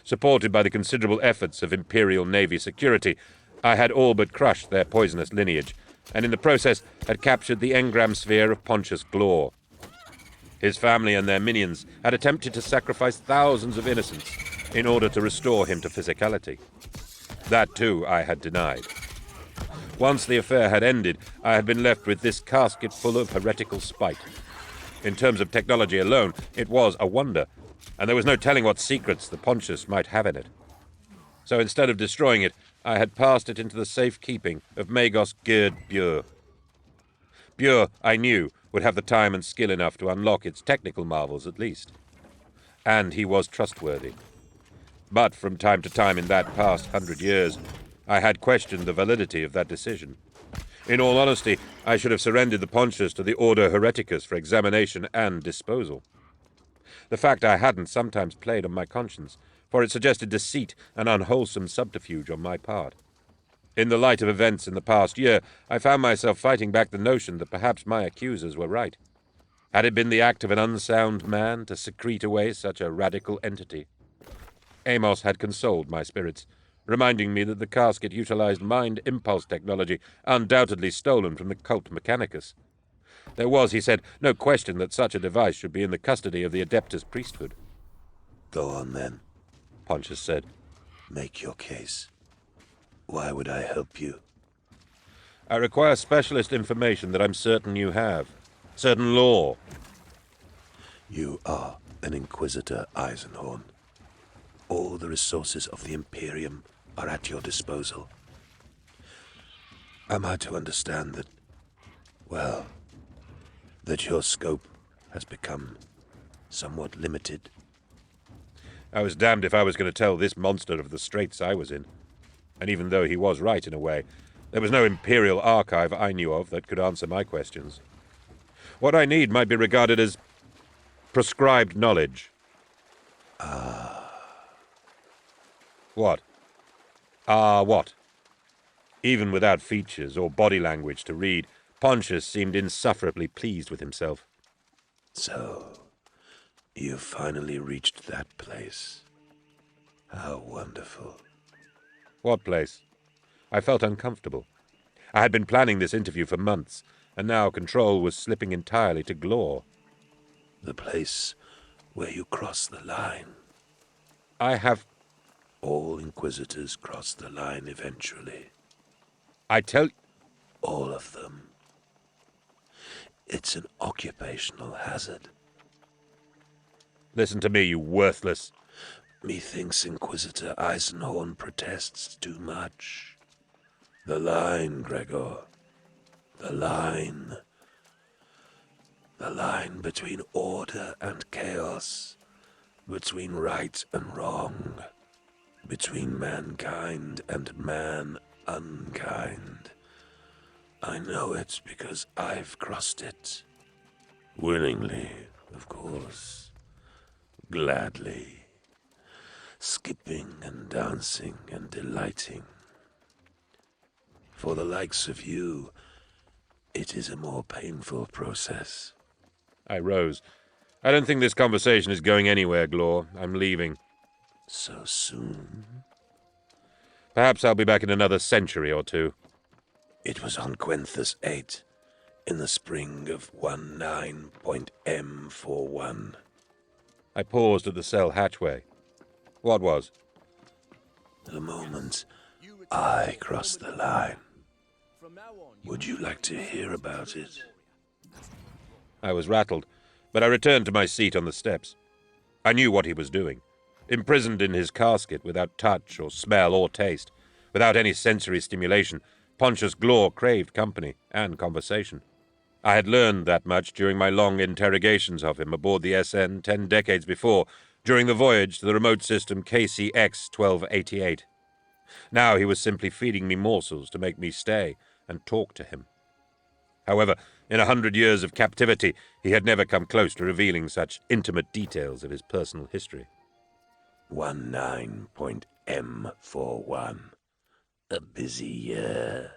Supported by the considerable efforts of Imperial Navy security, I had all but crushed their poisonous lineage, and in the process had captured the engram sphere of Pontius Glor. His family and their minions had attempted to sacrifice thousands of innocents in order to restore him to physicality. That, too, I had denied. Once the affair had ended, I had been left with this casket full of heretical spite. In terms of technology alone, it was a wonder, and there was no telling what secrets the Pontius might have in it. So instead of destroying it, I had passed it into the safe keeping of Magos Gerd Bure. Bure, I knew, would have the time and skill enough to unlock its technical marvels at least. And he was trustworthy. But from time to time in that past 100 years, I had questioned the validity of that decision. In all honesty, I should have surrendered the Pontius to the Order Hereticus for examination and disposal. The fact I hadn't sometimes played on my conscience, for it suggested deceit and unwholesome subterfuge on my part. In the light of events in the past year, I found myself fighting back the notion that perhaps my accusers were right. Had it been the act of an unsound man to secrete away such a radical entity? Amos had consoled my spirits, reminding me that the casket utilized mind impulse technology undoubtedly stolen from the cult Mechanicus. There was, he said, no question that such a device should be in the custody of the Adeptus priesthood. Go on, then, Pontius said. Make your case. Why would I help you? I require specialist information that I'm certain you have. Certain law. You are an Inquisitor, Eisenhorn. All the resources of the Imperium are at your disposal. Am I to understand that, well, that your scope has become somewhat limited? I was damned if I was going to tell this monster of the straits I was in. And even though he was right in a way, there was no Imperial archive I knew of that could answer my questions. What I need might be regarded as prescribed knowledge. What? What? Even without features or body language to read, Pontius seemed insufferably pleased with himself. So, you finally reached that place. How wonderful. What place? I felt uncomfortable. I had been planning this interview for months, and now control was slipping entirely to Glor. The place where you cross the line. I have... All Inquisitors cross the line eventually. I tell... All of them. It's an occupational hazard. Listen to me, you worthless... Methinks Inquisitor Eisenhorn protests too much. The line, Gregor. The line. The line between order and chaos. Between right and wrong. Between mankind and man unkind. I know it because I've crossed it. Willingly, of course. Gladly. Skipping and dancing and delighting. For the likes of you, it is a more painful process. I rose. I don't think this conversation is going anywhere, Glor. I'm leaving. So soon? Perhaps I'll be back in another century or two. It was on Quenthus 8, in the spring of 19.M41. I paused at the cell hatchway. What was? The moment I crossed the line. Would you like to hear about it? I was rattled, but I returned to my seat on the steps. I knew what he was doing. Imprisoned in his casket without touch or smell or taste, without any sensory stimulation, Pontius Glor craved company and conversation. I had learned that much during my long interrogations of him aboard the SN 10 decades before, during the voyage to the remote system KCX 1288. Now he was simply feeding me morsels to make me stay and talk to him. However, in 100 years of captivity, he had never come close to revealing such intimate details of his personal history. 19.M41. A busy year.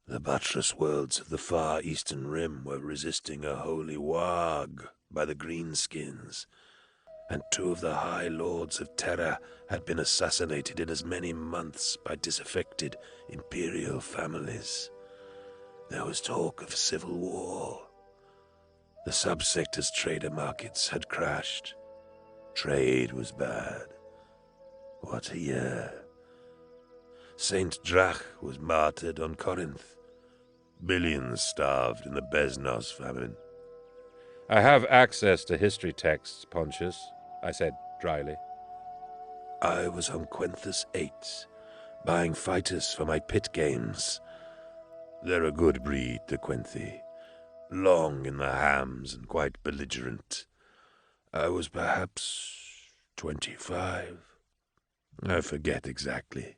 The buttress worlds of the far eastern rim were resisting a holy warg by the greenskins, and 2 of the high lords of Terra had been assassinated in as many months by disaffected imperial families. There was talk of civil war. The subsector's trader markets had crashed. Trade was bad. What a year. Saint Drach was martyred on Corinth. Billions starved in the Besnos famine. I have access to history texts, Pontius, I said dryly. I was on Quenthus 8, buying fighters for my pit games. They're a good breed, the Quenthi. Long in the hams and quite belligerent. I was perhaps 25. I forget exactly.